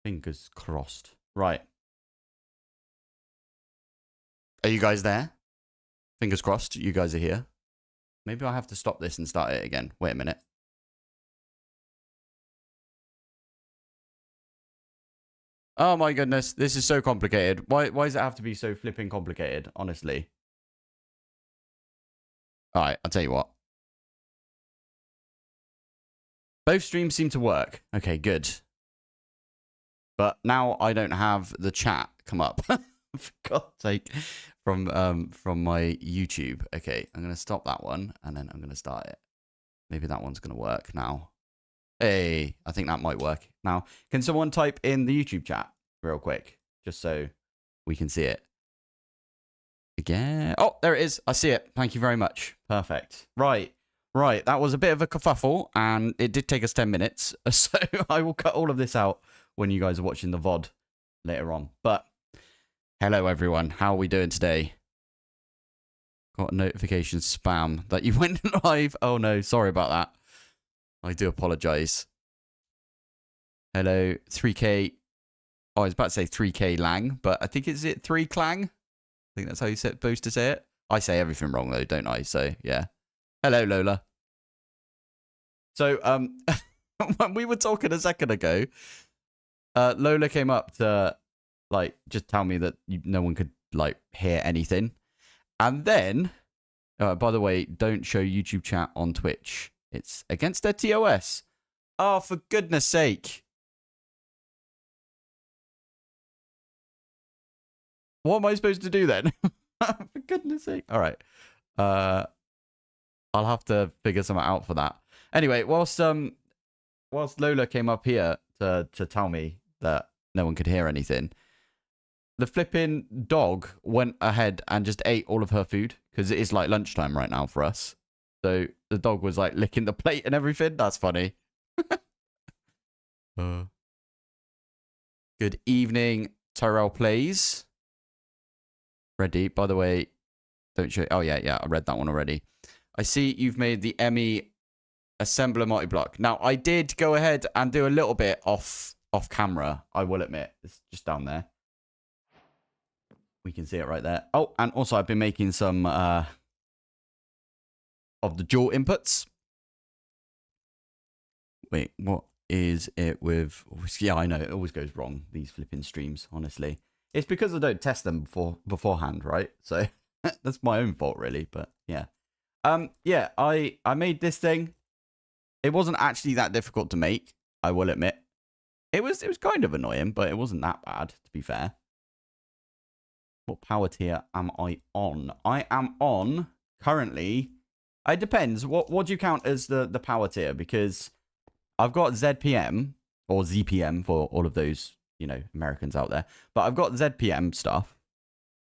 Fingers crossed. Right. Are you guys there? Fingers crossed you guys are here. Maybe I'll have to stop this and start it again. Wait a minute. Oh my goodness, this is so complicated. Why does it have to be so flipping complicated, honestly? Alright, I'll tell you what. Both streams seem to work. Okay, good. But now I don't have the chat come up. For God's sake. From my YouTube. Okay, I'm gonna stop that one and then I'm gonna start it. Maybe that one's gonna work now. Hey, I think that might work. Now, can someone type in the YouTube chat real quick? Just so we can see it. Again. Oh, there it is. I see it. Thank you very much. Perfect. Right. That was a bit of a kerfuffle, and it did take us 10 minutes. So I will cut all of this out when you guys are watching the VOD later on. But hello, everyone. How are we doing today? Got a notification spam that you went live. Oh, no. Sorry about that. I do apologize. Hello, 3K. Oh, I was about to say 3K Lang, but I think it's 3 Clang. I think that's how you're supposed to say it. I say everything wrong though, don't I? So yeah. Hello, Lola. So when we were talking a second ago, Lola came up to like just tell me that no one could like hear anything, and then by the way, don't show YouTube chat on Twitch. It's against their TOS. Oh, for goodness sake. What am I supposed to do then? For goodness sake. All right. I'll have to figure something out for that. Anyway, whilst Lola came up here to tell me that no one could hear anything, the flipping dog went ahead and just ate all of her food because it is like lunchtime right now for us. So the dog was like licking the plate and everything. That's funny. Good evening, Tyrell Plays. Ready? By the way, don't show. Oh yeah, I read that one already. I see you've made the EMI assembler multi-block. Now I did go ahead and do a little bit off camera. I will admit, it's just down there. We can see it right there. Oh, and also I've been making some of the dual inputs. Wait, what is it with? Yeah, I know it always goes wrong. These flipping streams, honestly. It's because I don't test them beforehand, right? So that's my own fault, really. But yeah, yeah. I made this thing. It wasn't actually that difficult to make. I will admit. It was kind of annoying, but it wasn't that bad, to be fair. What power tier am I on? I am on currently. It depends. What do you count as the power tier? Because I've got ZPM or ZPM for all of those, you know, Americans out there. But I've got ZPM stuff.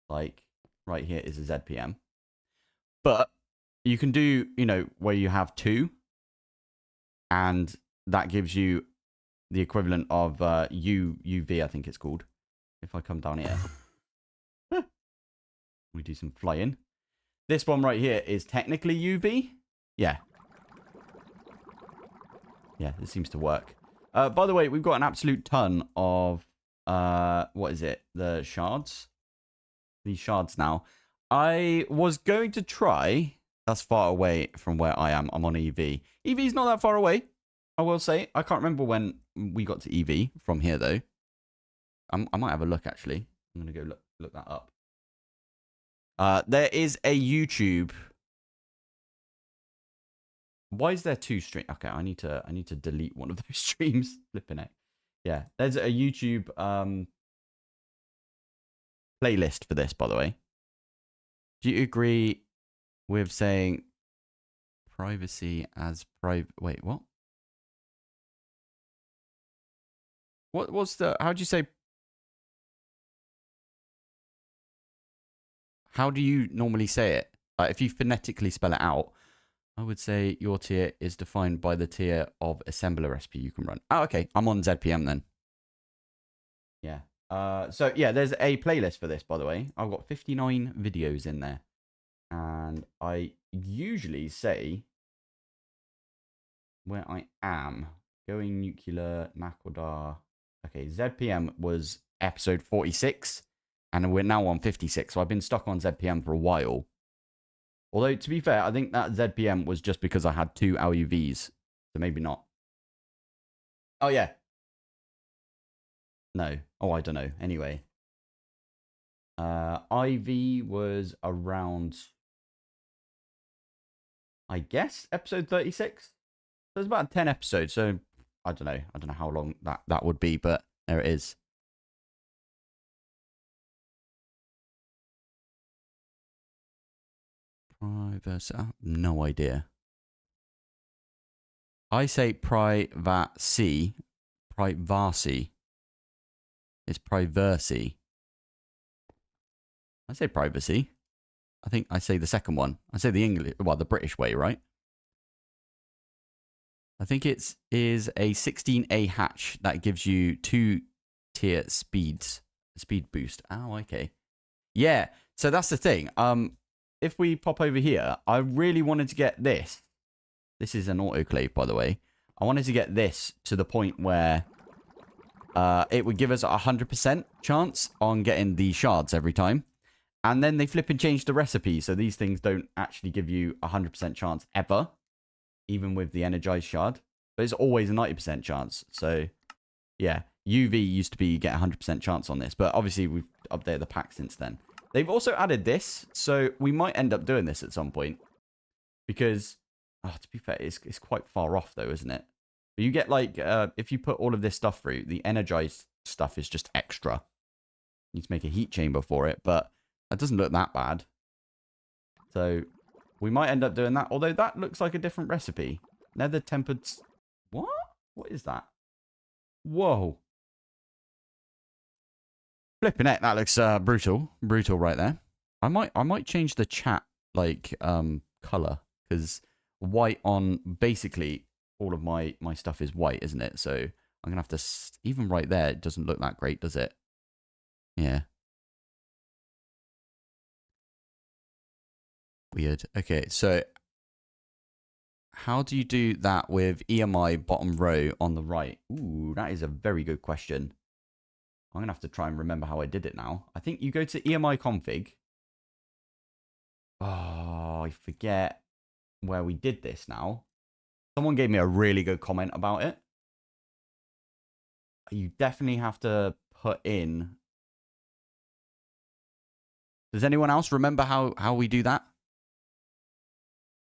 Like right here is a ZPM. But you can do, you know, where you have 2. And that gives you the equivalent of UV, I think it's called. If I come down here. We do some flying. This one right here is technically UV. Yeah. Yeah, this seems to work. By the way, we've got an absolute ton of, what is it? The shards? These shards now. I was going to try, that's far away from where I am. I'm on EV. EV's not that far away, I will say. I can't remember when we got to EV from here, though. I might have a look, actually. I'm going to go look that up. There is a YouTube. Why is there 2 streams? Okay, I need to delete one of those streams. Flipping it. Yeah, there's a YouTube playlist for this, by the way. Do you agree with saying privacy as private? Wait, what? What's the? How do you say? How do you normally say it? If you phonetically spell it out, I would say your tier is defined by the tier of assembler recipe you can run. Oh, okay. I'm on ZPM then. Yeah. So, yeah, there's a playlist for this, by the way. I've got 59 videos in there. And I usually say where I am. Going nuclear, Nakodar. Okay, ZPM was episode 46, and we're now on 56. So I've been stuck on ZPM for a while. Although, to be fair, I think that ZPM was just because I had 2 LUVs. So maybe not. Oh, yeah. No. Oh, I don't know. Anyway. IV was around, I guess, episode 36. There's about 10 episodes, so I don't know. I don't know how long that would be, but there it is. Privacy. I have no idea. I say privacy. Privacy. It's privacy. I say privacy. I think I say the second one. I say the English, well, the British way, right? I think it is a 16A hatch that gives you 2-tier speeds. Speed boost. Oh, okay. Yeah, so that's the thing. If we pop over here, I really wanted to get this. This is an autoclave, by the way. I wanted to get this to the point where it would give us a 100% chance on getting the shards every time. And then they flip and change the recipe. So these things don't actually give you a 100% chance ever. Even with the energized shard. But it's always a 90% chance. So, yeah. UV used to be get a 100% chance on this. But obviously, we've updated the pack since then. They've also added this. So, we might end up doing this at some point. Because, to be fair, it's quite far off, though, isn't it? But you get, like, if you put all of this stuff through, the energized stuff is just extra. You need to make a heat chamber for it. But that doesn't look that bad. So... we might end up doing that, although that looks like a different recipe. Nether tempered... what? What is that? Whoa. Flipping it, that looks brutal. Brutal right there. I might change the chat, like, color, because white on basically all of my stuff is white, isn't it? So I'm going to have to... even right there, it doesn't look that great, does it? Yeah. Weird. Okay, so how do you do that with EMI bottom row on the right? Ooh, that is a very good question. I'm going to have to try and remember how I did it now. I think you go to EMI Config. Oh, I forget where we did this now. Someone gave me a really good comment about it. You definitely have to put in... does anyone else remember how we do that?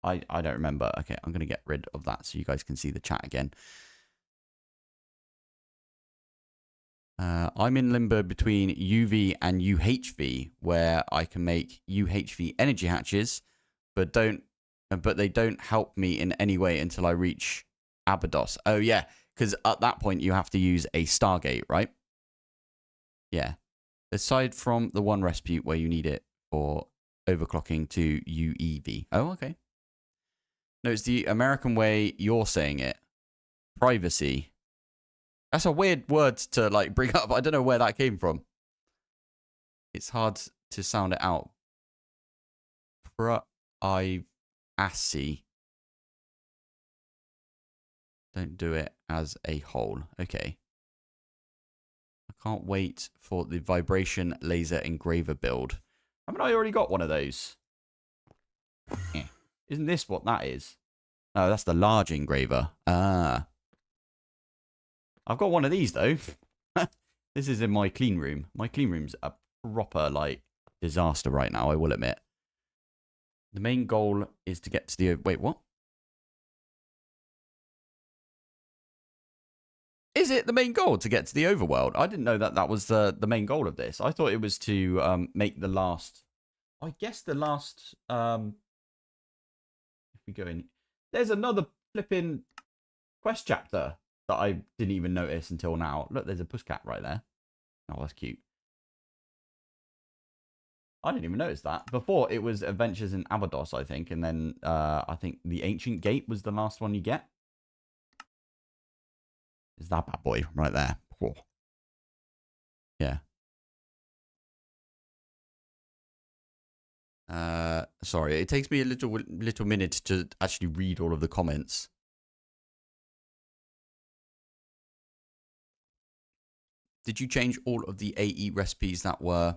I don't remember. Okay, I'm going to get rid of that so you guys can see the chat again. I'm in limbo between UV and UHV, where I can make UHV energy hatches, but they don't help me in any way until I reach Abydos. Oh, yeah, because at that point you have to use a Stargate, right? Yeah. Aside from the one recipe where you need it for overclocking to UEV. Oh, okay. No, it's the American way you're saying it. Privacy. That's a weird word to, like, bring up. I don't know where that came from. It's hard to sound it out. Privacy. Don't do it as a whole. Okay. I can't wait for the vibration laser engraver build. Haven't I already got one of those? Yeah. Isn't this what that is? Oh, that's the large engraver. Ah. I've got one of these, though. This is in my clean room. My clean room's a proper, like, disaster right now, I will admit. The main goal is to get to the... wait, what? Is it the main goal to get to the overworld? I didn't know that was the main goal of this. I thought it was to make the last... I guess the last... if we go in... there's another flipping quest chapter that I didn't even notice until now. Look, there's a pusscat right there. Oh, that's cute. I didn't even notice that. Before, it was Adventures in Abydos, I think. And then I think the Ancient Gate was the last one you get. Is that bad boy right there? Whoa. Yeah. Sorry, it takes me a little minute to actually read all of the comments. did you change all of the AE recipes that were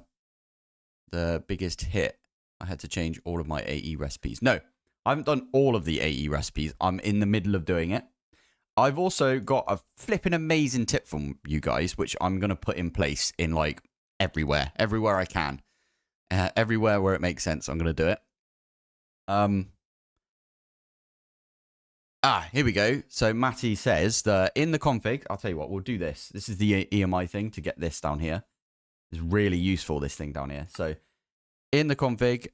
the biggest hit? I had to change all of my AE recipes. No, I haven't done all of the AE recipes. I'm in the middle of doing it. I've also got a flipping amazing tip from you guys, which I'm going to put in place in like everywhere I can. Everywhere where it makes sense, I'm going to do it. Here we go. So Matty says that in the config, I'll tell you what, we'll do this. This is the EMI thing to get this down here. It's really useful, this thing down here. So in the config,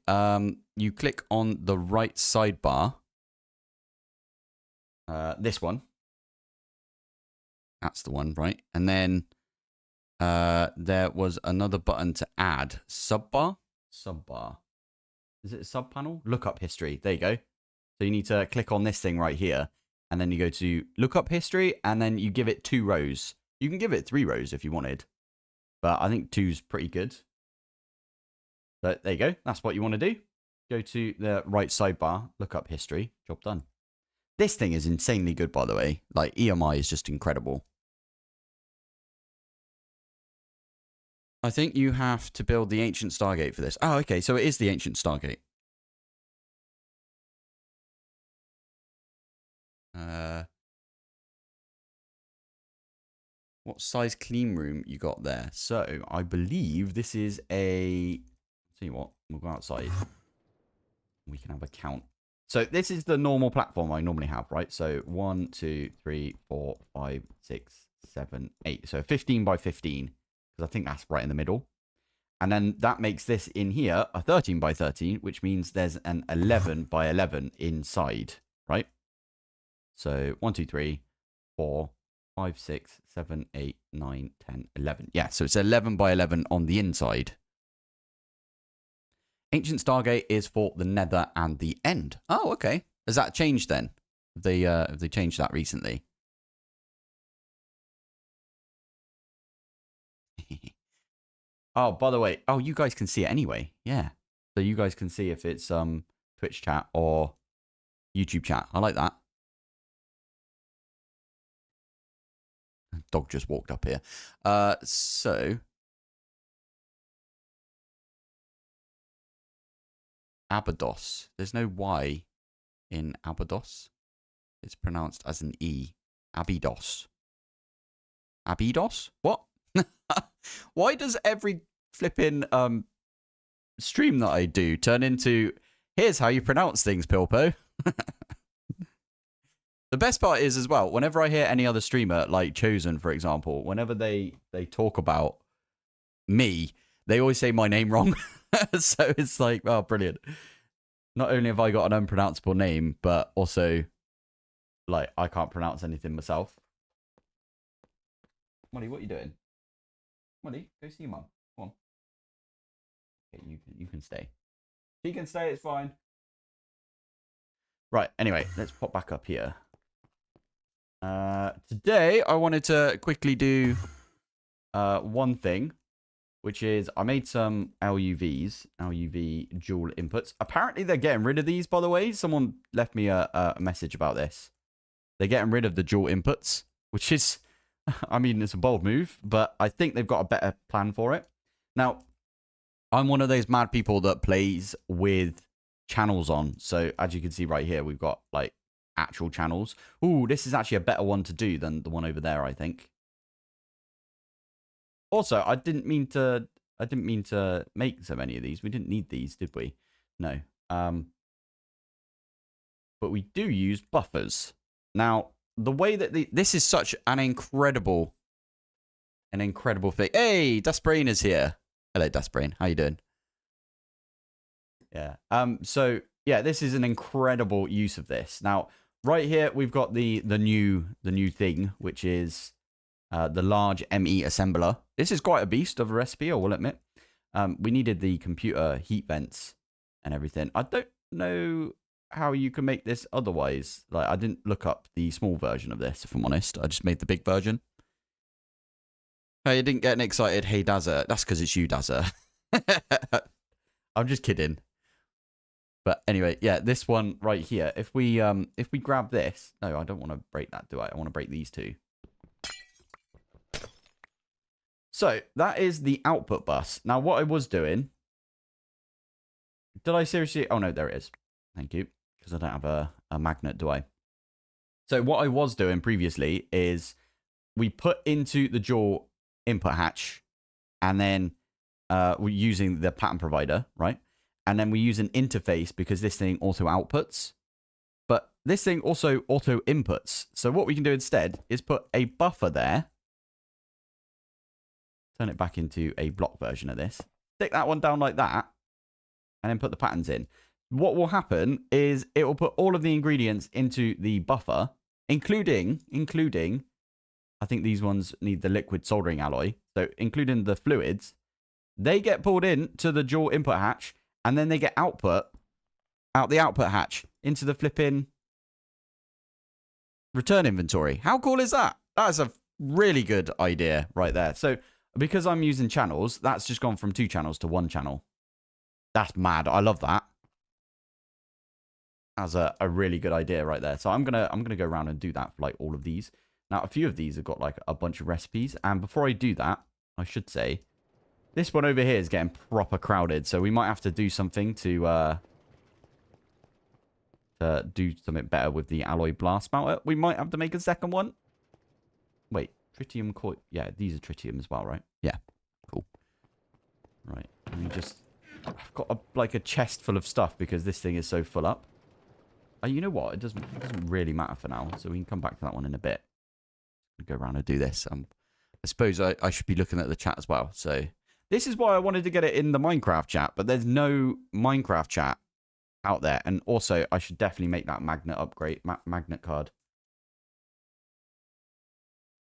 you click on the right sidebar. This one. That's the one, right? And then there was another button to add. Subbar? Subbar. Is it a sub panel? Lookup history. There you go. So you need to click on this thing right here. And then you go to lookup history. And then you give it 2 rows. You can give it 3 rows if you wanted. But I think 2's pretty good. So there you go. That's what you want to do. Go to the right sidebar. Lookup history. Job done. This thing is insanely good, by the way. Like, EMI is just incredible. I think you have to build the ancient Stargate for this. Oh, okay. So it is the ancient Stargate. What size clean room you got there? So I believe this is a... Tell you what, we'll go outside. We can have a count. So this is the normal platform I normally have, right? So 1, 2, 3, 4, 5, 6, 7, 8. So 15 by 15, because I think that's right in the middle. And then that makes this in here a 13 by 13, which means there's an 11 by 11 inside, right? So 1, 2, 3, 4, 5, 6, 7, 8, 9, 10, 11. Yeah, so it's 11 by 11 on the inside. Ancient Stargate is for the Nether and the End. Oh, okay. Has that changed then? Have they changed that recently? Oh, by the way, oh, you guys can see it anyway. Yeah. So you guys can see if it's Twitch chat or YouTube chat. I like that. Dog just walked up here. So Abydos. There's no Y in Abydos. It's pronounced as an E. Abydos. Abydos? What? Why does every flipping stream that I do turn into, here's how you pronounce things, Pilpoh? The best part is as well, whenever I hear any other streamer, like Chosen, for example, whenever they talk about me, they always say my name wrong. So it's like, oh, brilliant. Not only have I got an unpronounceable name, but also, like, I can't pronounce anything myself. Molly, what are you doing? Molly, go see your mum. Come on. Okay, you can stay. She can stay, it's fine. Right, anyway, let's pop back up here. Today, I wanted to quickly do one thing, which is I made some LUVs, LUV dual inputs. Apparently, they're getting rid of these, by the way. Someone left me a message about this. They're getting rid of the dual inputs, which is, I mean, it's a bold move, but I think they've got a better plan for it. Now, I'm one of those mad people that plays with channels on. So as you can see right here, we've got like actual channels. Ooh, this is actually a better one to do than the one over there, I think. Also, I didn't mean to make so many of these. We didn't need these, did we? No. But we do use buffers. Now, the way that this is such an incredible thing. Hey, Dustbrain is here. Hello, Dustbrain. How you doing? Yeah. So yeah, this is an incredible use of this. Now, right here we've got the new thing, which is the large ME assembler. This is quite a beast of a recipe, I will admit. We needed the computer heat vents and everything. I don't know how you can make this otherwise. Like, I didn't look up the small version of this, if I'm honest. I just made the big version. Oh, you didn't get excited. Hey, Dazza. That's because it's you, Dazza. I'm just kidding. But anyway, yeah, this one right here. If we grab this, no, I don't want to break that, do I? I want to break these two. So that is the output bus. Now, what I was doing... Did I seriously... Oh, no, there it is. Thank you. Because I don't have a magnet, do I? So what I was doing previously is we put into the jaw input hatch, and then we're using the pattern provider, right? And then we use an interface because this thing auto outputs. But this thing also auto inputs. So what we can do instead is put a buffer there. Turn it back into a block version of this. Stick that one down like that. And then put the patterns in. What will happen is it will put all of the ingredients into the buffer, including, I think these ones need the liquid soldering alloy. So including the fluids, they get pulled in to the jaw input hatch, and then they get out the output hatch into the flipping return inventory. How cool is that? That's a really good idea right there. So because I'm using channels, that's just gone from 2 channels to 1 channel. That's mad. I love that. That's a really good idea right there. So I'm gonna go around and do that for like all of these. Now, a few of these have got like a bunch of recipes. And before I do that, I should say, this one over here is getting proper crowded. So we might have to do something to do something better with the alloy blast smelter. We might have to make a second one. Wait, tritium coil. Yeah, these are tritium as well, right? Yeah, cool. Right, let me just... I've got like a chest full of stuff because this thing is so full up. You know what? It doesn't really matter for now. So we can come back to that one in a bit. Go around and do this. I suppose I should be looking at the chat as well. So this is why I wanted to get it in the Minecraft chat, but there's no Minecraft chat out there. And also, I should definitely make that magnet upgrade, magnet card.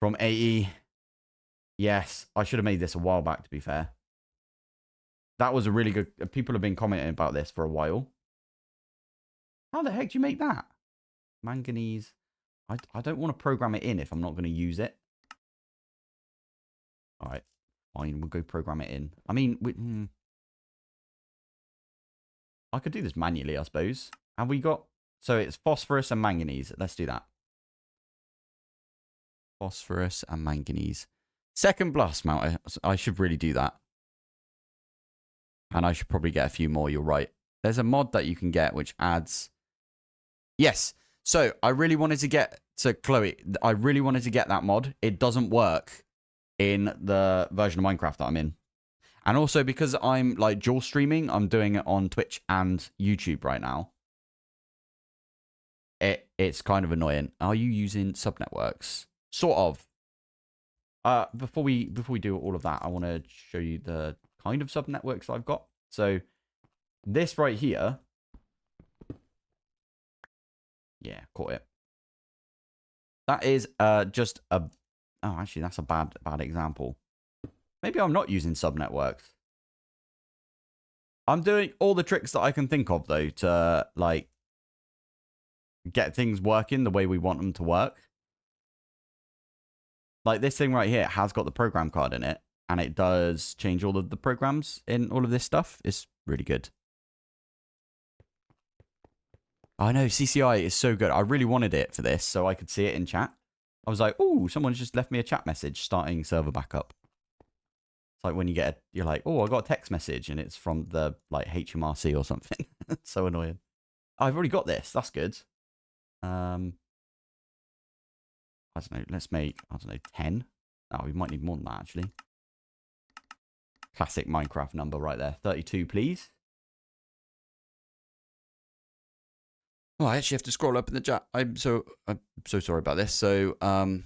From AE. Yes, I should have made this a while back, to be fair. That was a really good... People have been commenting about this for a while. How the heck do you make that? Manganese. I don't want to program it in if I'm not going to use it. All right. Fine. We'll go program it in. I mean, I could do this manually, I suppose. Have we got... So it's phosphorus and manganese. Let's do that. Phosphorus and manganese. Second blast smelter. I should really do that. And I should probably get a few more. You're right. There's a mod that you can get which adds... Yes. So I really wanted to get... So Chloe, I really wanted to get that mod. It doesn't work in the version of Minecraft that I'm in. And also because I'm like dual streaming, I'm doing it on Twitch and YouTube right now. It's kind of annoying. Are you using subnetworks? Sort of. Before we do all of that, I want to show you the kind of subnetworks I've got. So this right here. Yeah, caught it. That is just a... Oh, actually, that's a bad example. Maybe I'm not using subnetworks. I'm doing all the tricks that I can think of, though, to, like, get things working the way we want them to work. Like, this thing right here has got the program card in it, and it does change all of the programs in all of this stuff. It's really good. I know, CCI is so good. I really wanted it for this, so I could see it in chat. I was like, oh, someone's just left me a chat message starting server backup. It's like when you get you're like, oh, I got a text message, and it's from the, like, HMRC or something. It's so annoying. I've already got this. That's good. I don't know. Let's make, I don't know, 10. Oh, we might need more than that, actually. Classic Minecraft number right there. 32, please. Oh, I actually have to scroll up in the chat. I'm so sorry about this. So, I'm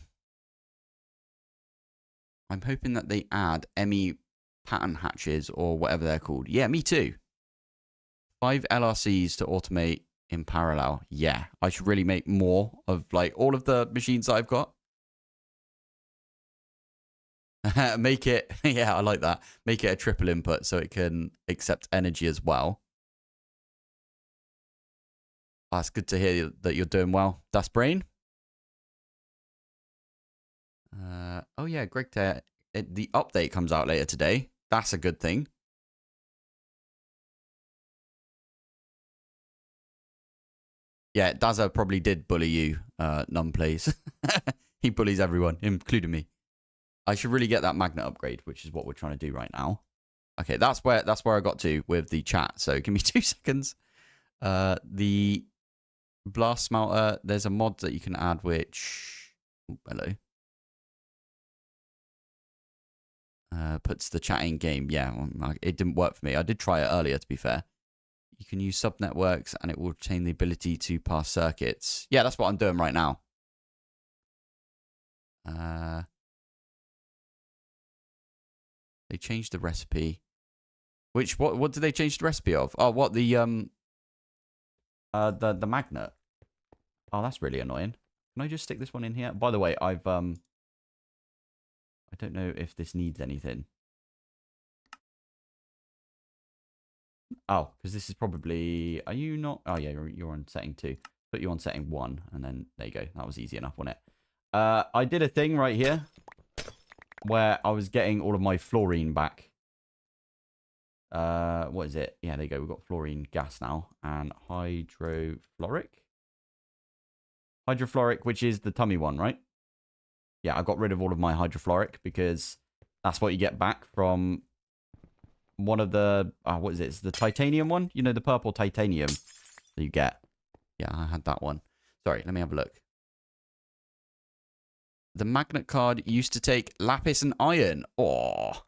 hoping that they add EMI pattern hatches or whatever they're called. Yeah, me too. 5 LRCs to automate in parallel. Yeah, I should really make more of, like, all of the machines that I've got. Make it, yeah, I like that. Make it a triple input so it can accept energy as well. That's good to hear that you're doing well. Das Brain. Oh yeah, GregTech. The update comes out later today. That's a good thing. Yeah, Dazza probably did bully you, Numplays. He bullies everyone, including me. I should really get that magnet upgrade, which is what we're trying to do right now. Okay, that's where I got to with the chat. So give me 2 seconds. The blast smelter, there's a mod that you can add which hello. Puts the chat in game. Yeah, it didn't work for me. I did try it earlier, to be fair. You can use sub networks and it will retain the ability to pass circuits. Yeah, that's what I'm doing right now. They changed the recipe. Which what did they change the recipe of? Oh, what the magnet. Oh, that's really annoying. Can I just stick this one in here? By the way, I don't know if this needs anything. Oh, because this is probably... Are you not... Oh, yeah, you're on setting 2. Put you on setting 1, and then there you go. That was easy enough, wasn't it? I did a thing right here where I was getting all of my fluorine back. What is it? Yeah, there you go. We've got fluorine gas now. And hydrofluoric. Hydrofluoric, which is the tummy one, right? Yeah, I got rid of all of my hydrofluoric because that's what you get back from one of the... what is it? It's the titanium one? You know, the purple titanium that you get. Yeah, I had that one. Sorry, let me have a look. The magnet card used to take lapis and iron. Oh.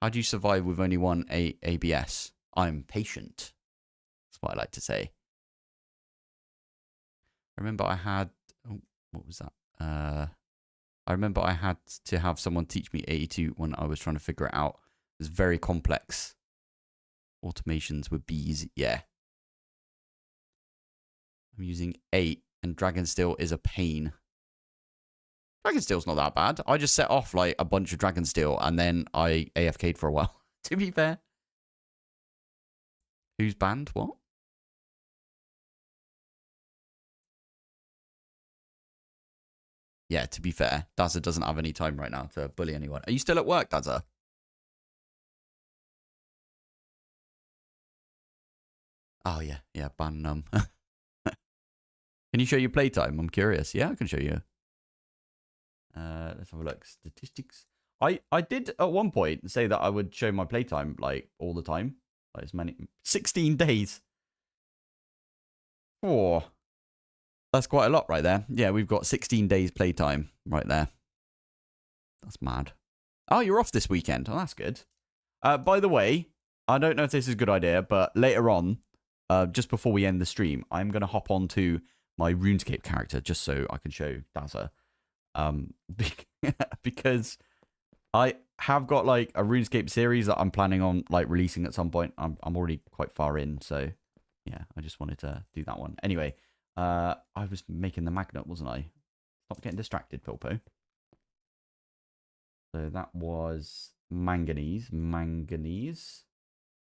How do you survive with only one ABS? I'm patient. That's what I like to say. I remember I had... Oh, what was that? I remember I had to have someone teach me 82 when I was trying to figure it out. It was very complex. Automations with bees. Yeah. I'm using 8 and Dragonsteel is a pain. Dragonsteel's not that bad. I just set off like a bunch of Dragonsteel and then I AFK'd for a while. To be fair. Who's banned? What? Yeah, to be fair, Dazza doesn't have any time right now to bully anyone. Are you still at work, Dazza? Oh, yeah. Yeah, ban Can you show your playtime? I'm curious. Yeah, I can show you. Let's have a look. Statistics. I did at one point say that I would show my playtime like all the time. Like as many 16 days. Oh. That's quite a lot right there. Yeah, we've got 16 days playtime right there. That's mad. Oh, you're off this weekend. Oh, that's good. By the way, I don't know if this is a good idea, but later on, just before we end the stream, I'm going to hop on to my RuneScape character just so I can show Dazza. Because I have got like a RuneScape series that I'm planning on like releasing at some point. I'm already quite far in, so yeah, I just wanted to do that one. Anyway, I was making the magnet, wasn't I? Stop getting distracted, Pilpoh. So that was manganese. Manganese.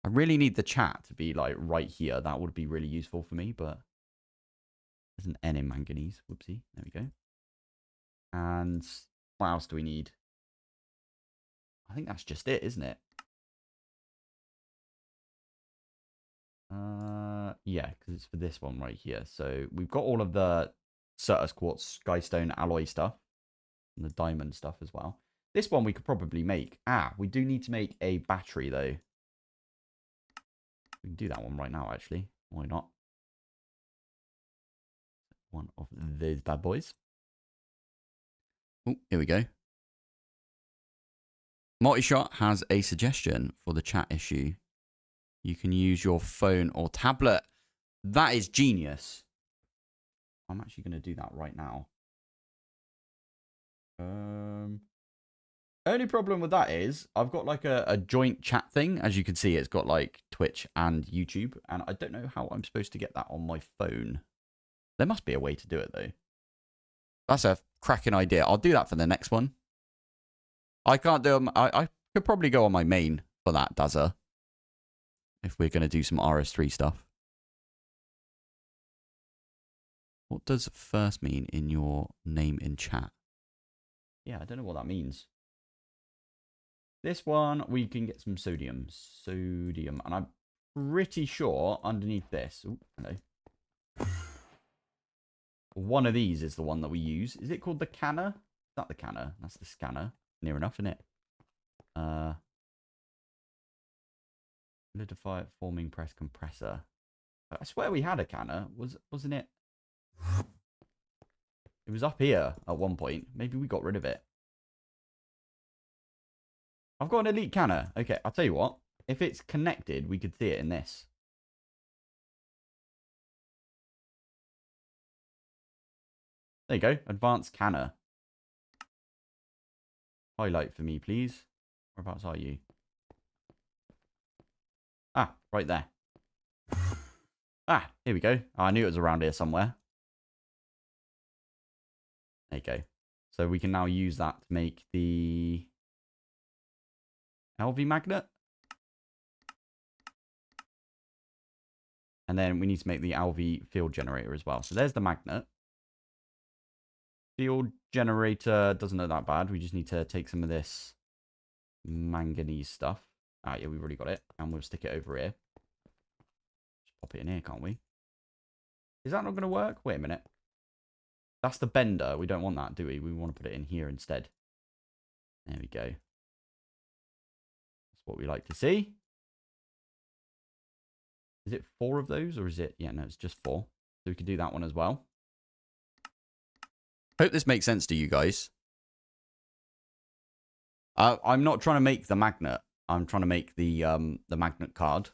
I really need the chat to be like right here. That would be really useful for me, but there's an N in manganese. Whoopsie. There we go. And what else do we need? I think that's just it, isn't it? Yeah, because it's for this one right here. So we've got all of the Certus Quartz Skystone alloy stuff. And the diamond stuff as well. This one we could probably make. We do need to make a battery though. We can do that one right now, actually. Why not? One of those bad boys. Oh, here we go. Multishot has a suggestion for the chat issue. You can use your phone or tablet. That is genius. I'm actually going to do that right now. Only problem with that is I've got like a joint chat thing. As you can see, it's got like Twitch and YouTube. And I don't know how I'm supposed to get that on my phone. There must be a way to do it though. That's a cracking idea. I'll do that for the next one. I can't do them. I could probably go on my main for that, Dazza. If we're going to do some RS3 stuff. What does first mean in your name in chat? Yeah, I don't know what that means. This one, we can get some sodium. Sodium. And I'm pretty sure underneath this... Ooh, hello. One of these is the one that we use. Is it called the canner? that the canner? That's the scanner. Near enough, isn't it? Solidify forming press compressor. I swear we had a canner. Wasn't it? It was up here at one point. Maybe we got rid of it. I've got an elite canner. Okay, I'll tell you what. If it's connected, we could see it in this. There you go. Advanced canner. Highlight for me, please. Whereabouts are you? Ah, right there. Ah, here we go. Oh, I knew it was around here somewhere. There you go. So we can now use that to make the LV magnet. And then we need to make the LV field generator as well. So there's the magnet. Field generator doesn't look that bad. We just need to take some of this manganese stuff. Ah, yeah, we've already got it. And we'll stick it over here. Just pop it in here, can't we? Is that not going to work? Wait a minute. That's the bender. We don't want that, do we? We want to put it in here instead. There we go. That's what we like to see. Is it 4 of those or is it? Yeah, no, it's just 4. So we can do that one as well. Hope this makes sense to you guys. I'm not trying to make the magnet. I'm trying to make the magnet card.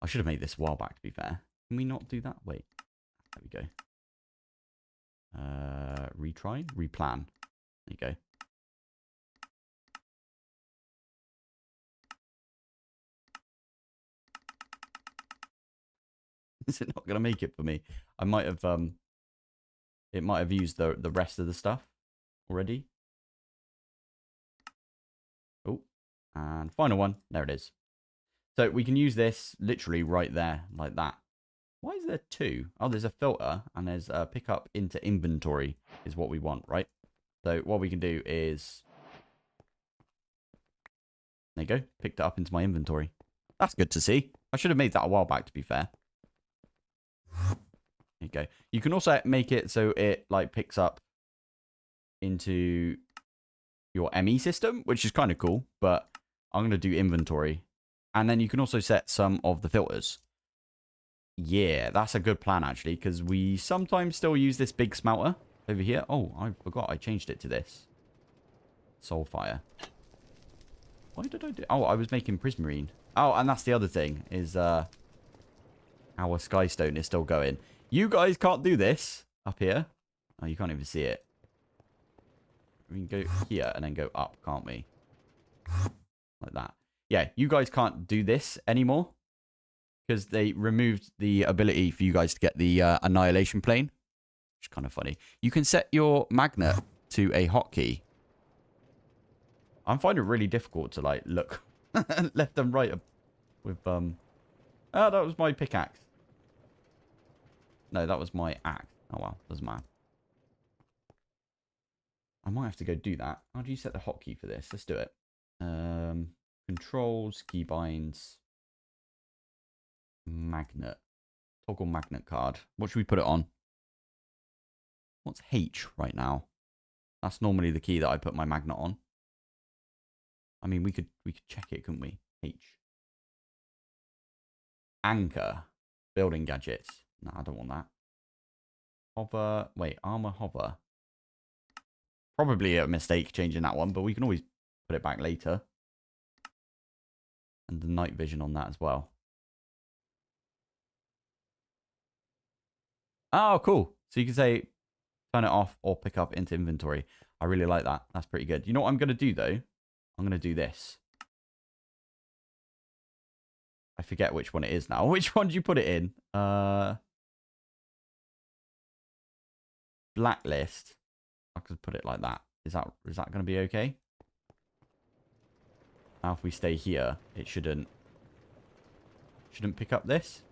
I should have made this a while back, to be fair. Can we not do that? Wait. There we go. Retry? Replan. There you go. Is it not going to make it for me? I might have, it might have used the rest of the stuff already. Oh, and final one. There it is. So we can use this literally right there, like that. Why is there 2? Oh, there's a filter and there's a pick up into inventory is what we want, right? So what we can do is, there you go, picked it up into my inventory. That's good to see. I should have made that a while back, to be fair. There you go. You can also make it so it like picks up into your ME system, which is kind of cool, but I'm going to do inventory. And then you can also set some of the filters. Yeah, that's a good plan, actually, because we sometimes still use this big smelter over here. Oh, I forgot I changed it to this. Soulfire. Why did I do... Oh, I was making prismarine. Oh, and that's the other thing, is our skystone is still going. You guys can't do this up here. Oh, you can't even see it. We can go here and then go up, can't we? Like that. Yeah, you guys can't do this anymore. Because they removed the ability for you guys to get the annihilation plane. Which is kind of funny. You can set your magnet to a hotkey. I'm finding it really difficult to like look left and right with oh, that was my pickaxe. No, that was my axe. Oh well, doesn't matter. I might have to go do that. How do you set the hotkey for this? Let's do it. Controls, keybinds, magnet. Toggle magnet card. What should we put it on? What's H right now? That's normally the key that I put my magnet on. I mean, we could check it, couldn't we? H. Anchor. Building gadgets. No, I don't want that. Hover. Wait, armor hover. Probably a mistake changing that one, but we can always put it back later. And the night vision on that as well. Oh, cool. So you can say turn it off or pick up into inventory. I really like that. That's pretty good. You know what I'm going to do, though? I'm going to do this. I forget which one it is now. Which one did you put it in? Blacklist. I could put it like that. Is that going to be okay? Now if we stay here, it shouldn't pick up this.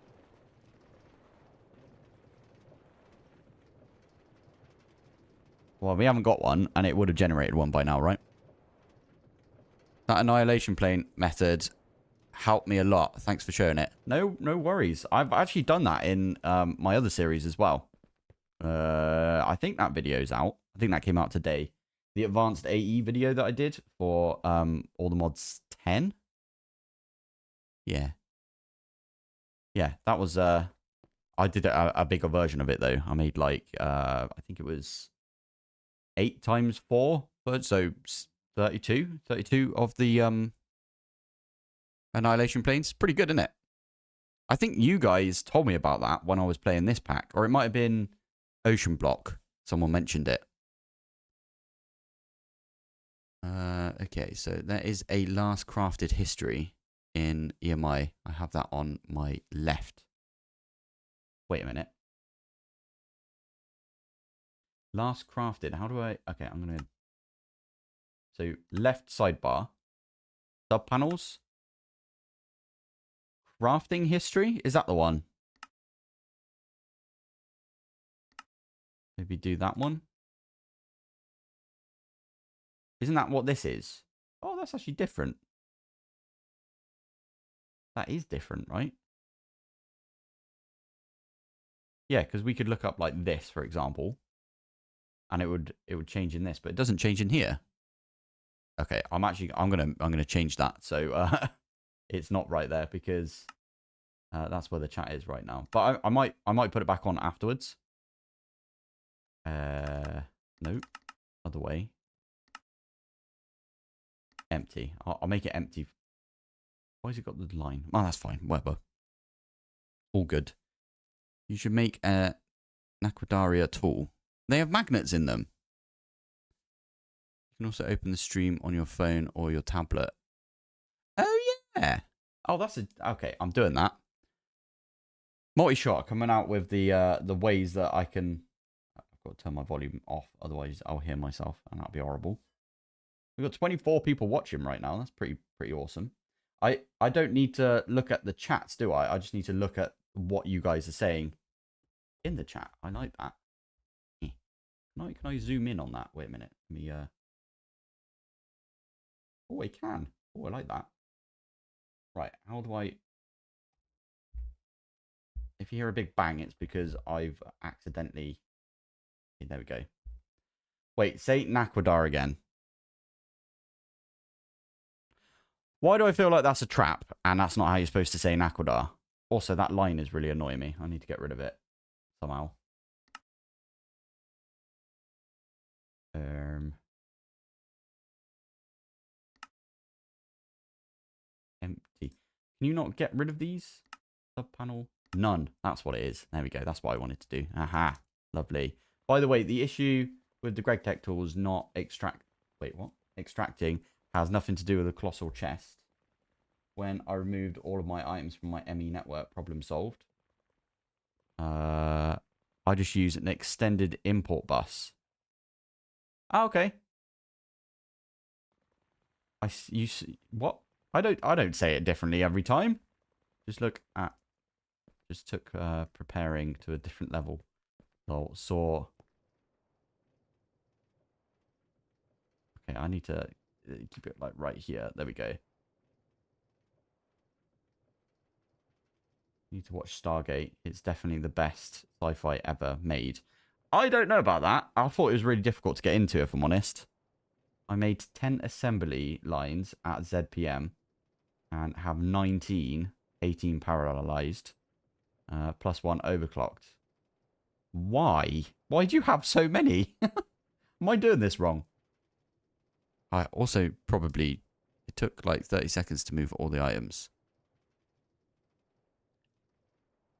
Well, we haven't got one, and it would have generated one by now, right? That annihilation plane method helped me a lot. Thanks for showing it. No worries. I've actually done that in my other series as well. I think that video's out. I think that came out today. The advanced AE video that I did for all the mods 10. Yeah. Yeah, that was I did a bigger version of it though. I made like I think it was 8 times 4, but so 32 of the annihilation planes. Pretty good, isn't it? I think you guys told me about that when I was playing this pack, or it might have been Ocean Block. Someone mentioned it. Okay, so there is a last crafted history in EMI. I have that on my left. Wait a minute. Last crafted. How do I... Okay, I'm going to... So, left sidebar. Sub panels. Crafting history? Is that the one? Maybe do that one. Isn't that what this is? Oh, that's actually different. That is different, right? Yeah, because we could look up like this, for example, and it would change in this, but it doesn't change in here. Okay, I'm gonna change that so it's not right there because that's where the chat is right now. But I might put it back on afterwards. Nope, other way. Empty. I'll make it empty. Why has it got the line? Oh, that's fine. Whatever. All good. You should make a Naquadaria tool. They have magnets in them. You can also open the stream on your phone or your tablet. Oh, yeah. Oh, that's okay, I'm doing that. Multi-shot coming out with the ways that I can... I've got to turn my volume off, otherwise I'll hear myself, and that'll be horrible. We've got 24 people watching right now. That's pretty awesome. I don't need to look at the chats, do I? I just need to look at what you guys are saying in the chat. I like that. Can I zoom in on that? Wait a minute. Let me Oh, I can. Oh, I like that. Right, how do I... If you hear a big bang, it's because I've accidentally... Okay, there we go. Wait, say Naquadar again. Why do I feel like that's a trap and that's not how you're supposed to say Naquadar? Also, that line is really annoying me. I need to get rid of it somehow. Empty. Can you not get rid of these? Sub panel? None. That's what it is. There we go. That's what I wanted to do. Aha. Lovely. By the way, the issue with the GregTech tools not extracting has nothing to do with the colossal chest. When I removed all of my items from my ME network, problem solved. I just use an extended import bus. Oh, okay. What? I don't say it differently every time. Just look at... Just took preparing to a different level. So saw... Okay, I need to keep it like right here. There we go. Need to watch Stargate. It's definitely the best sci-fi ever made. I don't know about that. I thought it was really difficult to get into, if I'm honest. I made 10 assembly lines at ZPM and have 18 parallelized, plus 1 overclocked. Why? Why do you have so many? Am I doing this wrong? I also probably... It took like 30 seconds to move all the items.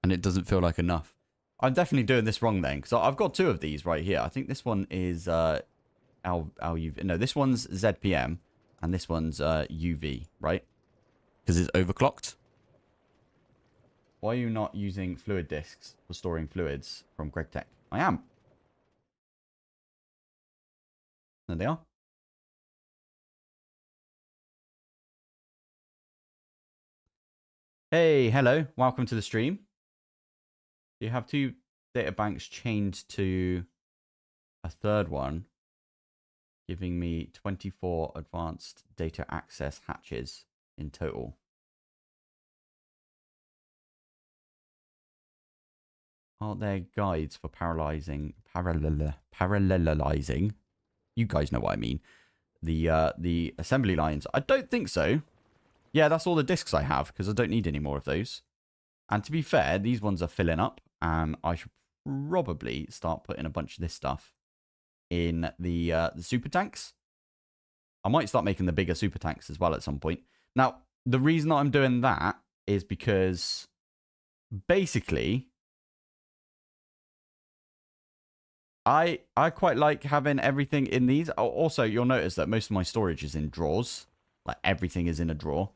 And it doesn't feel like enough. I'm definitely doing this wrong then, because I've got 2 of these right here. I think this one is LUV. No, this one's ZPM, and this one's UV, right? Because it's overclocked. Why are you not using fluid disks for storing fluids from GregTech? I am. There they are. Hey, hello. Welcome to the stream. You have 2 data banks chained to a third one, giving me 24 advanced data access hatches in total. Aren't there guides for parallelizing? You guys know what I mean. The assembly lines. I don't think so. Yeah, that's all the discs I have because I don't need any more of those. And to be fair, these ones are filling up, and I should probably start putting a bunch of this stuff in the super tanks. I might start making the bigger super tanks as well at some point. Now, the reason I'm doing that is because basically I quite like having everything in these. Also, you'll notice that most of my storage is in drawers. Like, everything is in a drawer.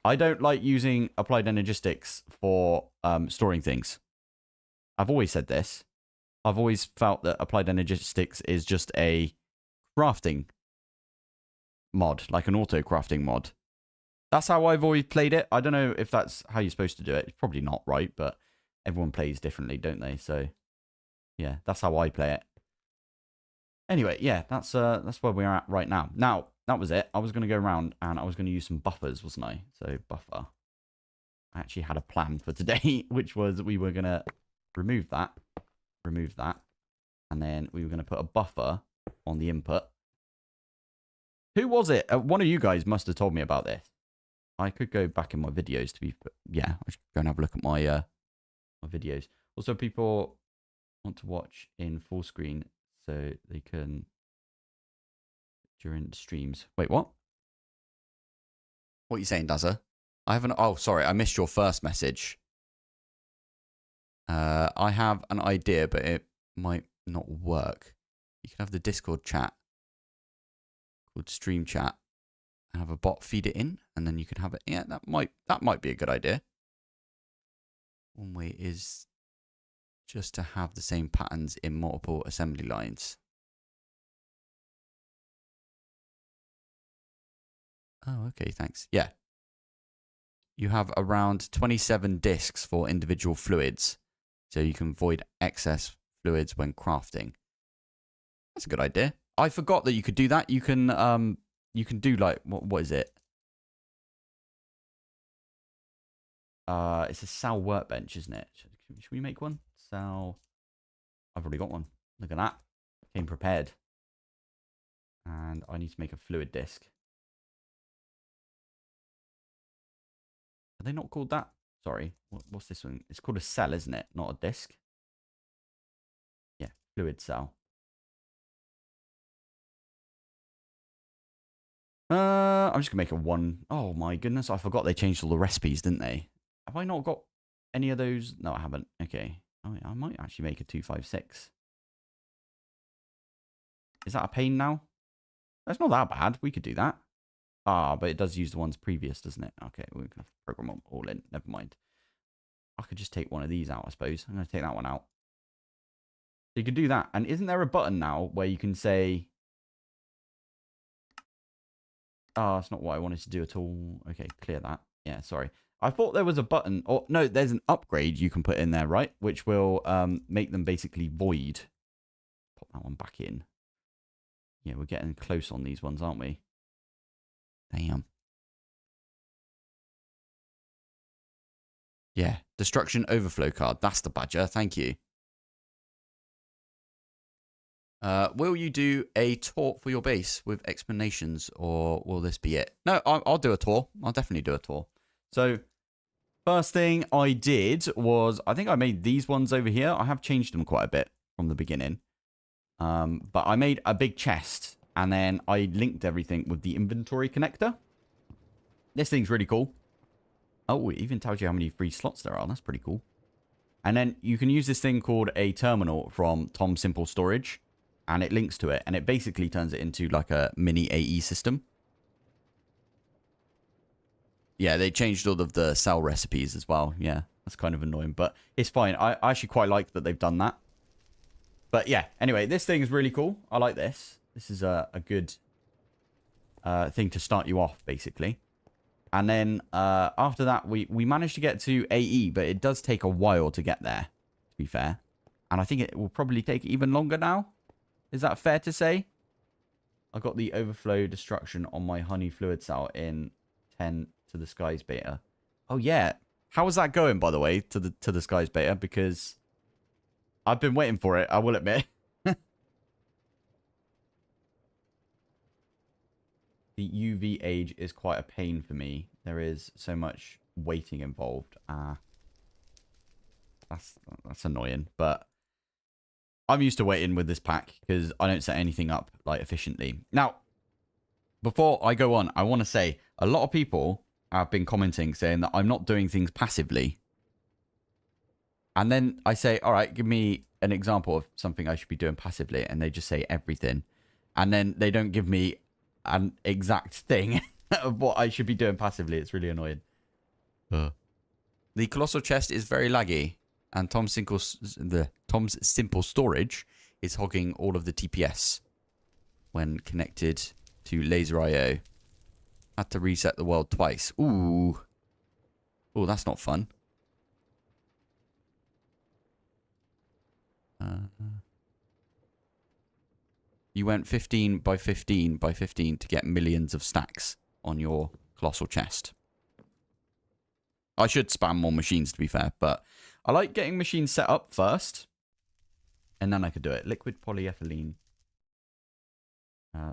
I don't like using applied energistics for storing things. I've always said this. I've always felt that applied energistics is just a crafting mod, like an auto crafting mod. That's how I've always played it. I don't know if that's how you're supposed to do it. It's probably not right, but everyone plays differently, don't they? So, yeah, that's how I play it. Anyway, yeah, that's where we're at right now. Now, that was it. I was going to go around and I was going to use some buffers, wasn't I? So, buffer. I actually had a plan for today, which was we were going to remove that, and then we were going to put a buffer on the input. Who was it? One of you guys must have told me about this. I could go back in my videos to be... Yeah, I should go and have a look at my my videos. Also, people want to watch in full screen so they can... during streams. Wait, what? What are you saying, Dazza? I haven't... Oh, sorry, I missed your first message. I have an idea, but it might not work. You can have the Discord chat called Stream Chat and have a bot feed it in, and then you can have it. Yeah, that might be a good idea. One way is just to have the same patterns in multiple assembly lines. Oh, okay, thanks. Yeah. You have around 27 discs for individual fluids, so you can avoid excess fluids when crafting. That's a good idea. I forgot that you could do that. You can do like what is it? It's a Sal workbench, isn't it? Should we make one? Sal. I've already got one. Look at that. Came prepared. And I need to make a fluid disc. Are they not called that? Sorry. What's this one? It's called a cell, isn't it? Not a disc. Yeah, fluid cell. I'm just gonna make a one. Oh my goodness, I forgot they changed all the recipes, didn't they? Have I not got any of those? No, I haven't. Okay. Oh, I might actually make a 256. Is that a pain now? That's not that bad. We could do that. Ah, but it does use the ones previous, doesn't it? Okay, we're gonna program them all in. Never mind. I could just take one of these out, I suppose. I'm gonna take that one out. So you could do that. And isn't there a button now where you can say... Oh, it's not what I wanted to do at all. Okay, clear that. Yeah, sorry. I thought there was a button. Or no, there's an upgrade you can put in there, right? Which will make them basically void. Pop that one back in. Yeah, we're getting close on these ones, aren't we? Damn. Yeah, destruction overflow card. That's the badger. Thank you. Will you do a tour for your base with explanations, or will this be it? No, I'll do a tour. I'll definitely do a tour. So, first thing I did was, I think I made these ones over here. I have changed them quite a bit from the beginning. But I made a big chest, and then I linked everything with the inventory connector. This thing's really cool. Oh, it even tells you how many free slots there are. That's pretty cool. And then you can use this thing called a terminal from Tom Simple Storage. And it links to it. And it basically turns it into like a mini AE system. Yeah, they changed all of the cell recipes as well. Yeah, that's kind of annoying. But it's fine. I actually quite like that they've done that. But yeah, anyway, this thing is really cool. I like this. This is a good thing to start you off, basically. And then after that, we managed to get to AE, but it does take a while to get there, to be fair. And I think it will probably take even longer now. Is that fair to say? I got the overflow destruction on my honey fluid cell in 10 to the skies beta. Oh, yeah. How is that going, by the way, to the skies beta? Because I've been waiting for it, I will admit. The UV age is quite a pain for me. There is so much waiting involved. That's annoying, but I'm used to waiting with this pack because I don't set anything up like efficiently. Now, before I go on, I want to say a lot of people have been commenting saying that I'm not doing things passively. And then I say, all right, give me an example of something I should be doing passively. And they just say everything. And then they don't give me an exact thing of what I should be doing passively. It's really annoying. The colossal chest is very laggy. And Tom's simple storage is hogging all of the TPS when connected to laser IO. Had to reset the world twice. Ooh. Oh, that's not fun. You went 15 by 15 by 15 to get millions of stacks on your colossal chest. I should spam more machines, to be fair, but I like getting machines set up first, and then I could do it. Liquid polyethylene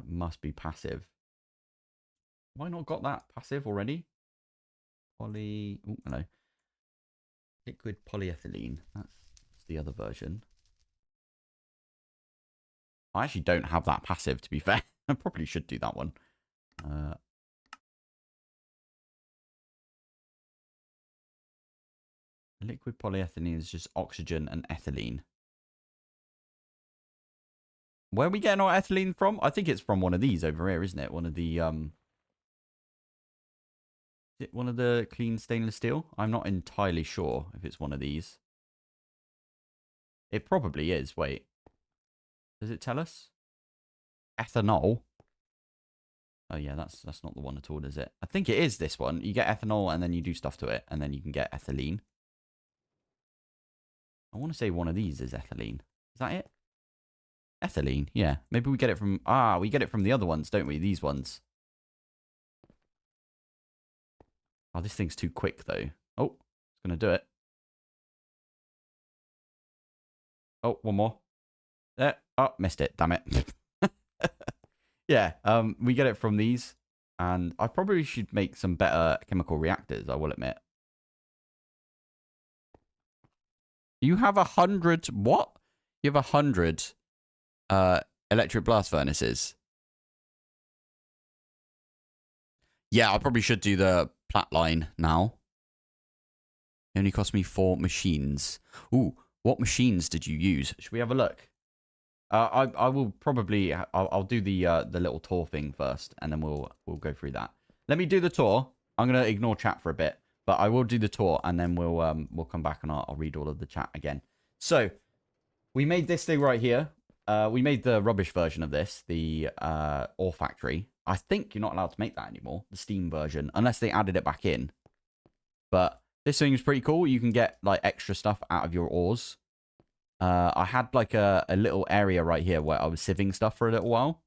must be passive. Have I not got that passive already? Oh, no. Liquid polyethylene. That's the other version. I actually don't have that passive, to be fair. I probably should do that one. Liquid polyethylene is just oxygen and ethylene. Where are we getting our ethylene from? I think it's from one of these over here, isn't it? One of the is it one of the clean stainless steel? I'm not entirely sure if it's one of these. It probably is. Wait. Does it tell us? Ethanol. Oh yeah, that's not the one at all, is it? I think it is this one. You get ethanol and then you do stuff to it and then you can get ethylene. I want to say one of these is ethylene. Is that it? Ethylene, yeah. Maybe we get it from... we get it from the other ones, don't we? These ones. Oh, this thing's too quick, though. Oh, it's going to do it. Oh, one more. There. Oh, missed it. Damn it. Yeah, we get it from these. And I probably should make some better chemical reactors, I will admit. You have 100... What? You have 100 electric blast furnaces. Yeah, I probably should do the plat line now. It only cost me 4 machines. Ooh, what machines did you use? Should we have a look? I will probably I'll do the little tour thing first, and then we'll go through that. Let me do the tour. I'm gonna ignore chat for a bit, but I will do the tour, and then we'll come back and I'll read all of the chat again. So we made this thing right here. We made the rubbish version of this, the ore factory. I think you're not allowed to make that anymore, the Steam version, unless they added it back in. But this thing is pretty cool. You can get like extra stuff out of your ores. I had like a little area right here where I was sieving stuff for a little while.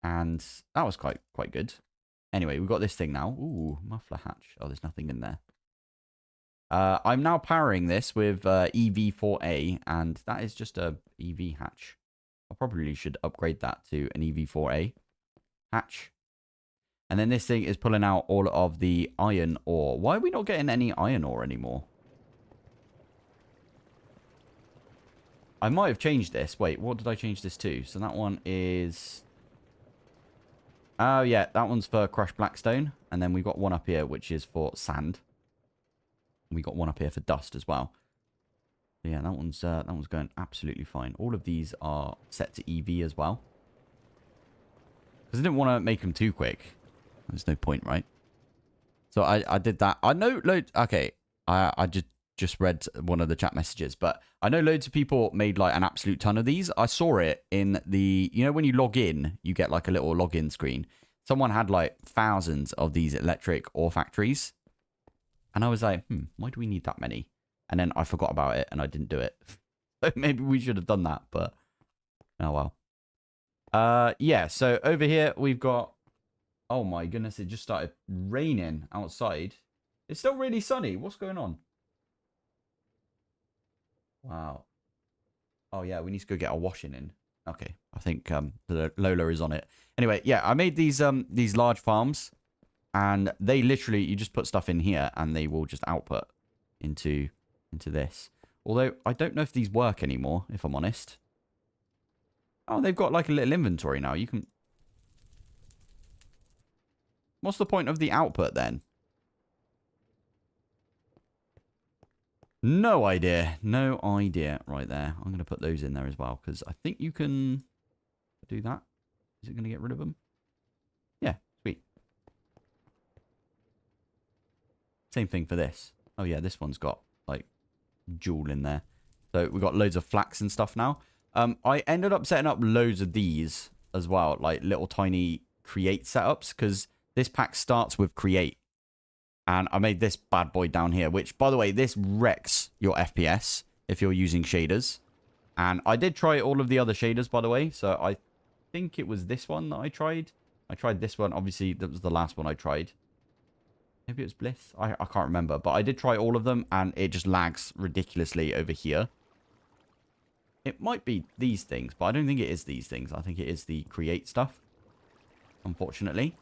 And that was quite good. Anyway, we've got this thing now. Ooh, muffler hatch. Oh, there's nothing in there. I'm now powering this with EV4A, and that is just a EV hatch. I probably should upgrade that to an EV4A hatch. And then this thing is pulling out all of the iron ore. Why are we not getting any iron ore anymore? I might have changed this. Wait, what did I change this to? So that one is... Oh, yeah, that one's for crushed blackstone. And then we've got one up here, which is for sand. And we got one up here for dust as well. Yeah, that one's going absolutely fine. All of these are set to EV as well. Because I didn't want to make them too quick. There's no point, right? So I did that. I know loads... Okay, I just read one of the chat messages, but I know loads of people made like an absolute ton of these. I saw it in the, you know, when you log in, you get like a little login screen. Someone had like thousands of these electric ore factories. And I was like, why do we need that many? And then I forgot about it and I didn't do it. So maybe we should have done that, but oh well. Yeah, so over here we've got, oh my goodness, it just started raining outside. It's still really sunny. What's going on? Wow. Oh yeah, we need to go get our washing in. Okay, I think the Lola is on it. Anyway, yeah, I made these large farms, and they literally, you just put stuff in here, and they will just output into this. Although I don't know if these work anymore, if I'm honest. Oh, they've got like a little inventory now. You can. What's the point of the output then? No idea. No idea. Right there. I'm going to put those in there as well, because I think you can do that. Is it going to get rid of them? Yeah, sweet. Same thing for this. Oh yeah, this one's got like jewel in there. So we've got loads of flax and stuff now. I ended up setting up loads of these as well, like little tiny create setups, because this pack starts with create. And I made this bad boy down here, which, by the way, this wrecks your FPS if you're using shaders. And I did try all of the other shaders, by the way. So I think it was this one that I tried. I tried this one. Obviously, that was the last one I tried. Maybe it was Bliss. I can't remember. But I did try all of them, and it just lags ridiculously over here. It might be these things, but I don't think it is these things. I think it is the create stuff, unfortunately.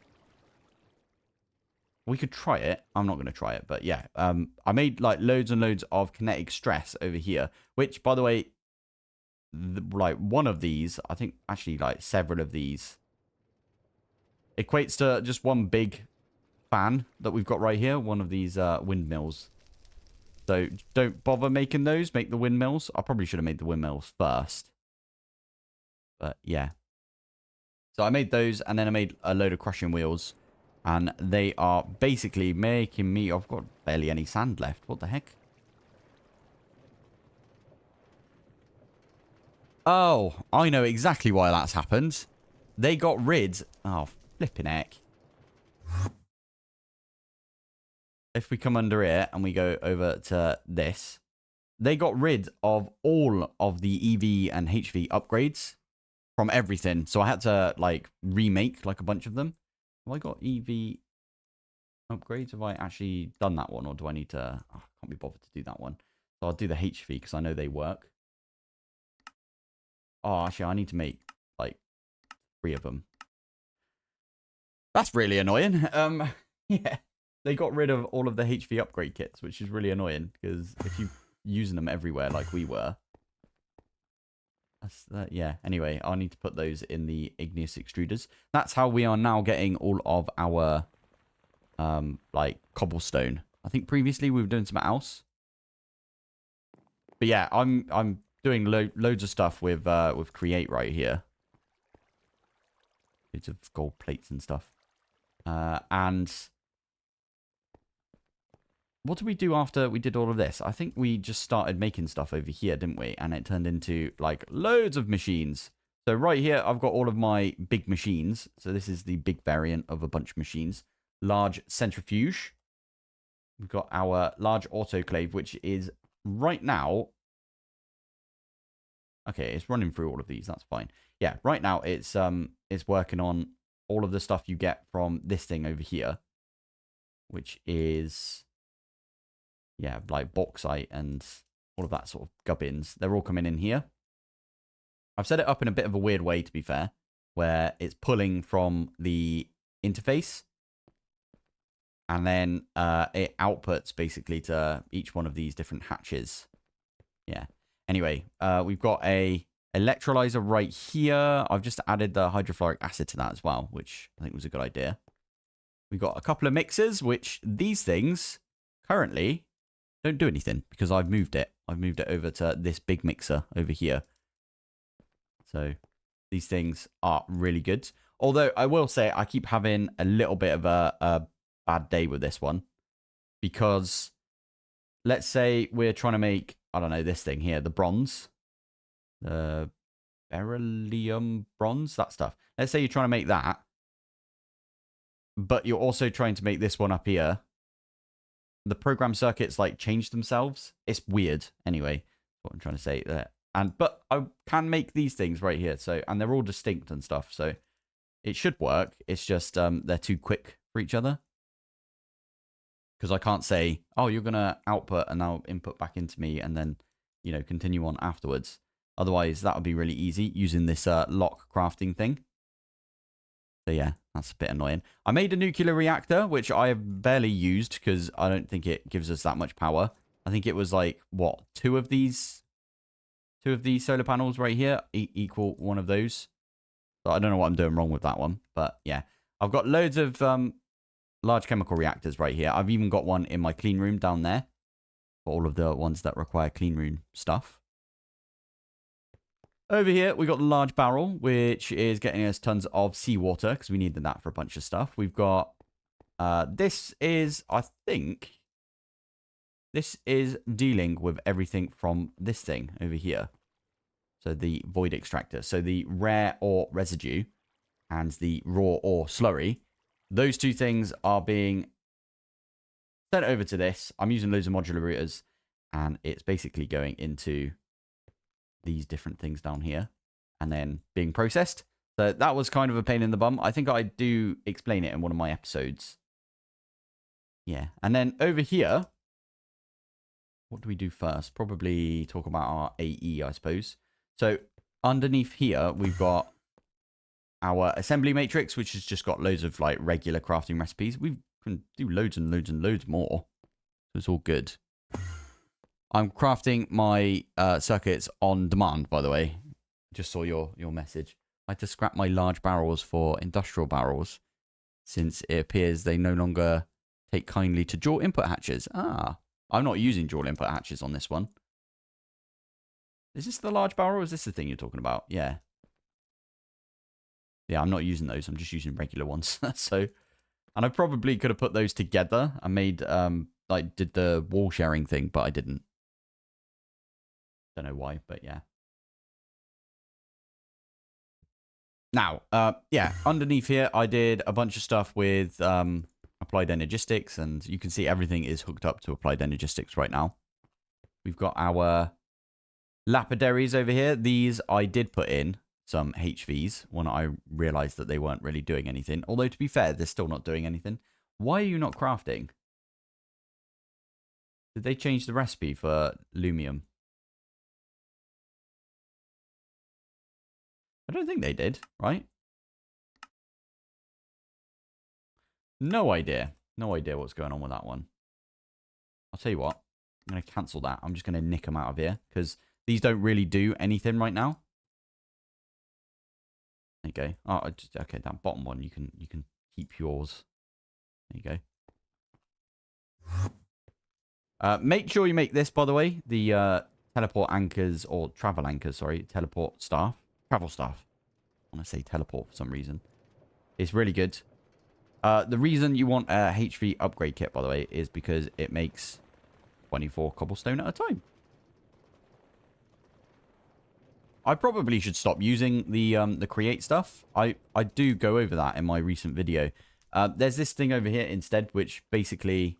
We could try it. I'm not going to try it, but yeah. I made like loads and loads of kinetic stress over here, which, by the way, like one of these, I think actually like several of these, equates to just one big fan that we've got right here. One of these windmills. So don't bother making those. Make the windmills. I probably should have made the windmills first. But yeah. So I made those, and then I made a load of crushing wheels. And they are basically making me... I've got barely any sand left. What the heck? Oh, I know exactly why that's happened. They got rid... Oh, flipping heck. If we come under it and we go over to this, they got rid of all of the EV and HV upgrades from everything. So I had to, like, remake, like, a bunch of them. Have I got EV upgrades? Have I actually done that one, or do I need to... Oh, I can't be bothered to do that one. So I'll do the HV because I know they work. Oh, actually, I need to make, like, 3 of them. That's really annoying. Yeah. They got rid of all of the HV upgrade kits, which is really annoying because if you're using them everywhere like we were... yeah, anyway, I need to put those in the igneous extruders. That's how we are now getting all of our, like, cobblestone. I think previously we were doing something else. But yeah, I'm doing loads of stuff with Create right here. Loads of gold plates and stuff. And what did we do after we did all of this? I think we just started making stuff over here, didn't we? And it turned into, like, loads of machines. So right here, I've got all of my big machines. So this is the big variant of a bunch of machines. Large centrifuge. We've got our large autoclave, which is right now... Okay, it's running through all of these. That's fine. Yeah, right now it's working on all of the stuff you get from this thing over here, which is... Yeah, like bauxite and all of that sort of gubbins. They're all coming in here. I've set it up in a bit of a weird way, to be fair, where it's pulling from the interface. And then it outputs basically to each one of these different hatches. Yeah. Anyway, we've got a electrolyzer right here. I've just added the hydrofluoric acid to that as well, which I think was a good idea. We've got a couple of mixers, which these things currently... don't do anything because I've moved it. I've moved it over to this big mixer over here. So these things are really good. Although I will say I keep having a little bit of a bad day with this one. Because let's say we're trying to make, I don't know, this thing here, the bronze. The beryllium bronze, that stuff. Let's say you're trying to make that. But you're also trying to make this one up here. The program circuits like change themselves. It's weird. Anyway, what I'm trying to say there. But I can make these things right here. So, and they're all distinct and stuff. So it should work. It's just they're too quick for each other. Because I can't say, oh, you're going to output and I'll input back into me and then, you know, continue on afterwards. Otherwise, that would be really easy using this lock crafting thing. So yeah, that's a bit annoying. I made a nuclear reactor, which I have barely used because I don't think it gives us that much power. I think it was like, what, two of these solar panels right here equal one of those. So I don't know what I'm doing wrong with that one. But yeah, I've got loads of large chemical reactors right here. I've even got one in my clean room down there for all of the ones that require clean room stuff. Over here, we got the large barrel, which is getting us tons of seawater because we needed that for a bunch of stuff. We've got, this is, I think, this is dealing with everything from this thing over here. So the void extractor. So the rare ore residue and the raw ore slurry. Those two things are being sent over to this. I'm using loads of modular routers, and it's basically going into these different things down here and then being processed. So that was kind of a pain in the bum. I think I do explain it in one of my episodes. Yeah. And then over here, what do we do first? Probably talk about our AE, I suppose. So underneath here, we've got our assembly matrix, which has just got loads of like regular crafting recipes. We can do loads and loads and loads more. So it's all good. I'm crafting my circuits on demand, by the way. Just saw your message. I had to scrap my large barrels for industrial barrels since it appears they no longer take kindly to dual input hatches. Ah, I'm not using dual input hatches on this one. Is this the large barrel or is this the thing you're talking about? Yeah. Yeah, I'm not using those. I'm just using regular ones. So, and I probably could have put those together. I made, like, did the wall sharing thing, but I didn't. Don't know why, but yeah. Now, yeah, underneath here, I did a bunch of stuff with applied energistics, and you can see everything is hooked up to applied energistics right now. We've got our Lapidaries over here. These I did put in some HVs when I realized that they weren't really doing anything. Although, to be fair, they're still not doing anything. Why are you not crafting? Did they change the recipe for Lumium? I don't think they did, right? No idea. No idea what's going on with that one. I'll tell you what. I'm going to cancel that. I'm just going to nick them out of here because these don't really do anything right now. There you go. Oh, okay, that bottom one, you can keep yours. There you go. Make sure you make this, by the way, the teleport anchors, or travel anchors, sorry, teleport staff. Travel staff. I want to say teleport for some reason. It's really good. The reason you want a HV upgrade kit, by the way, is because it makes 24 cobblestone at a time. I probably should stop using the create stuff. I do go over that in my recent video. There's this thing over here instead, which basically...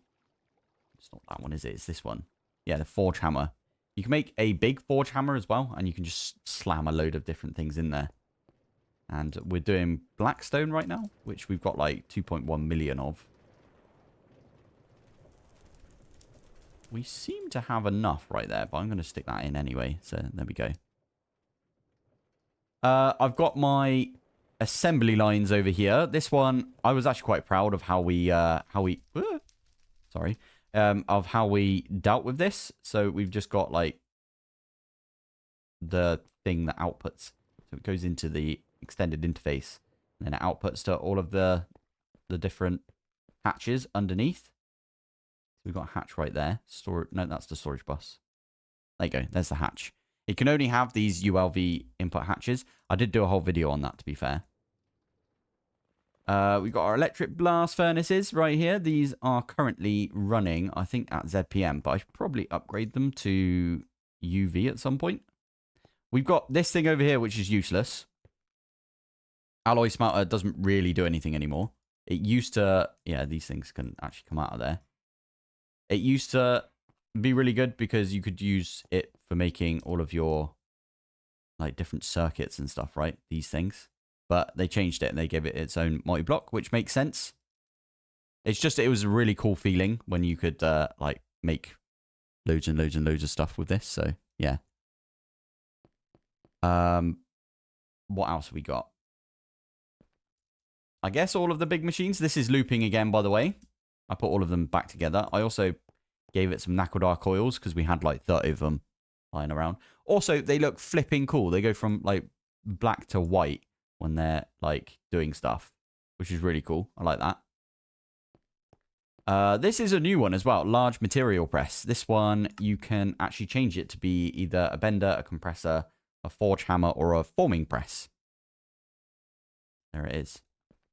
It's not that one, is it? It's this one. Yeah, the forge hammer. You can make a big forge hammer as well, and you can just slam a load of different things in there. And we're doing blackstone right now, which we've got like 2.1 million of. We seem to have enough right there, but I'm going to stick that in anyway. So there we go. I've got my assembly lines over here. This one, I was actually quite proud of how we of how we dealt with this. So we've just got like the thing that outputs. So it goes into the extended interface, and then it outputs to all of the different hatches underneath. So we've got a hatch right there. No, that's the storage bus. There you go. There's the hatch. It can only have these ULV input hatches. I did do a whole video on that, to be fair. We've got our electric blast furnaces right here. These are currently running, I think, at ZPM, but I should probably upgrade them to UV at some point. We've got this thing over here, which is useless. Alloy smelter doesn't really do anything anymore. It used to... Yeah, these things can actually come out of there. It used to be really good because you could use it for making all of your like different circuits and stuff, right? These things. But they changed it and they gave it its own multi-block, which makes sense. It's just, it was a really cool feeling when you could like make loads and loads and loads of stuff with this. So yeah. What else have we got? I guess all of the big machines. This is looping again, by the way. I put all of them back together. I also gave it some Nakodar coils because we had like 30 of them lying around. Also, they look flipping cool. They go from like black to white when they're like doing stuff, which is really cool. I like that. This is a new one as well. Large material press. This one, you can actually change it to be either a bender, a compressor, a forge hammer, or a forming press. There it is.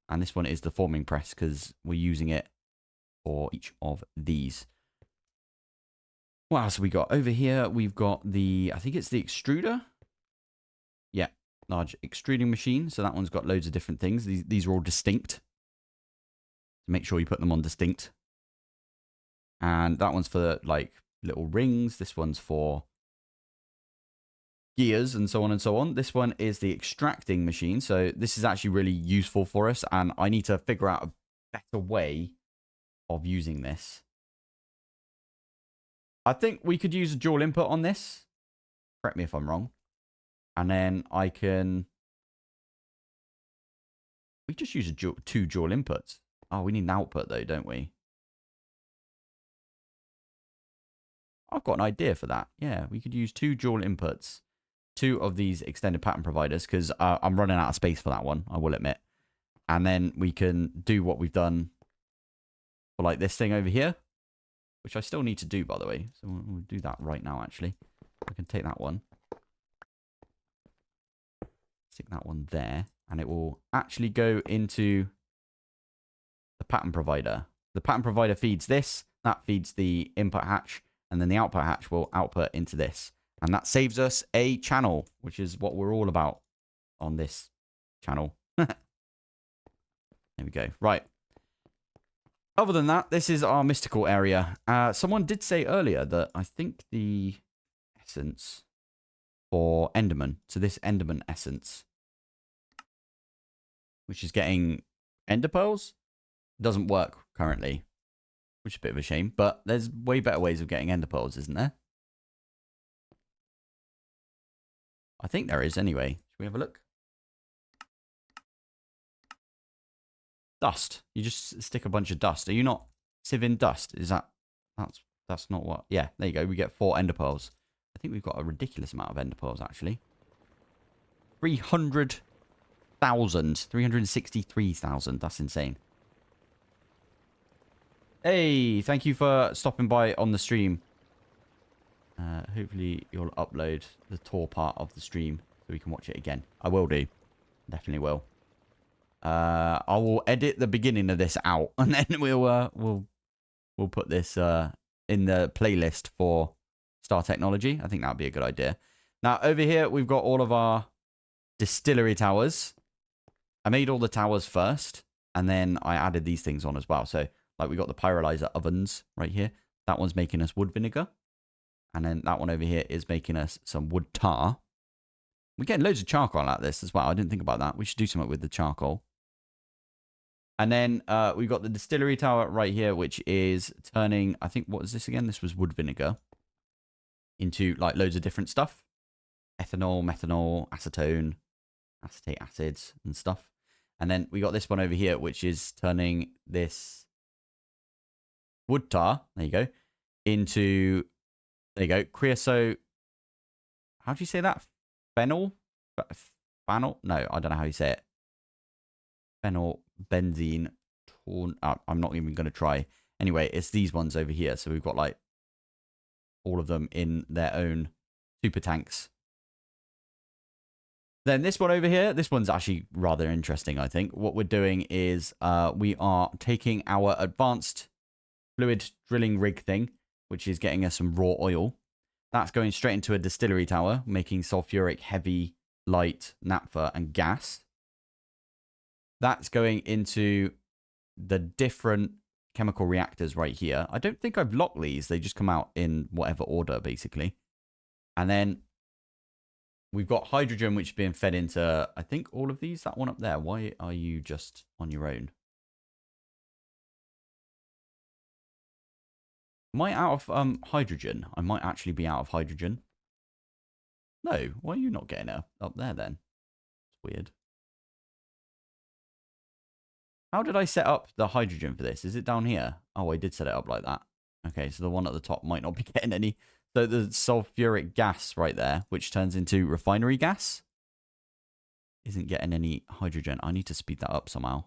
And this one is the forming press because we're using it for each of these. What else have we got? Over here, we've got the, I think it's the extruder. Yeah, large extruding machine. So that one's got loads of different things. These are all distinct. Make sure you put them on distinct. And that one's for like little rings. This one's for gears and so on and so on. This one is the extracting machine. So this is actually really useful for us. And I need to figure out a better way of using this. I think we could use a dual input on this. Correct me if I'm wrong. And then I can... We just use two dual inputs. Oh, we need an output though, don't we? I've got an idea for that. Yeah, we could use two dual inputs. Two of these extended pattern providers, because I'm running out of space for that one, I will admit. And then we can do what we've done for like this thing over here, which I still need to do, by the way. So we'll do that right now, actually. I can take that one. Stick that one there. And it will actually go into the pattern provider. The pattern provider feeds this. That feeds the input hatch. And then the output hatch will output into this. And that saves us a channel, which is what we're all about on this channel. There we go. Right. Other than that, this is our mystical area. Someone did say earlier that I think the essence for Enderman, so this Enderman essence, which is getting Ender pearls, doesn't work currently, which is a bit of a shame. But there's way better ways of getting Ender pearls, isn't there? I think there is anyway. Should we have a look? Dust. You just stick a bunch of dust. Are you not sieving dust? Is that... That's not what... Yeah, there you go. We get 4 ender pearls. I think we've got a ridiculous amount of ender pearls, actually. 300,000. 363,000. That's insane. Hey, thank you for stopping by on the stream. Hopefully you'll upload the tour part of the stream so we can watch it again. I will do. Definitely will. I will edit the beginning of this out, and then we'll put this in the playlist for Star Technology. I think that would be a good idea. Now over here we've got all of our distillery towers. I made all the towers first, and then I added these things on as well. So like we got the pyrolyzer ovens right here. That one's making us wood vinegar. And then that one over here is making us some wood tar. We're getting loads of charcoal out of this as well. I didn't think about that. We should do something with the charcoal. And then we've got the distillery tower right here, which is turning, I think, what is this again? This was wood vinegar into like loads of different stuff. Ethanol, methanol, acetone, acetate acids and stuff. And then we got this one over here, which is turning this wood tar, there you go, into... There you go. Creosote. How do you say that? Phenol? Phenol? No, I don't know how you say it. Phenol, benzene. I'm not even going to try. Anyway, it's these ones over here. So we've got like all of them in their own super tanks. Then this one over here, this one's actually rather interesting, I think. What we're doing is we are taking our advanced fluid drilling rig thing, which is getting us some raw oil. That's going straight into a distillery tower, making sulfuric, heavy, light, naphtha, and gas. That's going into the different chemical reactors right here. I don't think I've locked these. They just come out in whatever order, basically. And then we've got hydrogen, which is being fed into, I think, all of these. That one up there. Why are you just on your own? Am I out of hydrogen? I might actually be out of hydrogen. No, why are you not getting it up there then? It's weird. How did I set up the hydrogen for this? Is it down here? Oh, I did set it up like that. Okay, so the one at the top might not be getting any. So the sulfuric gas right there, which turns into refinery gas, isn't getting any hydrogen. I need to speed that up somehow.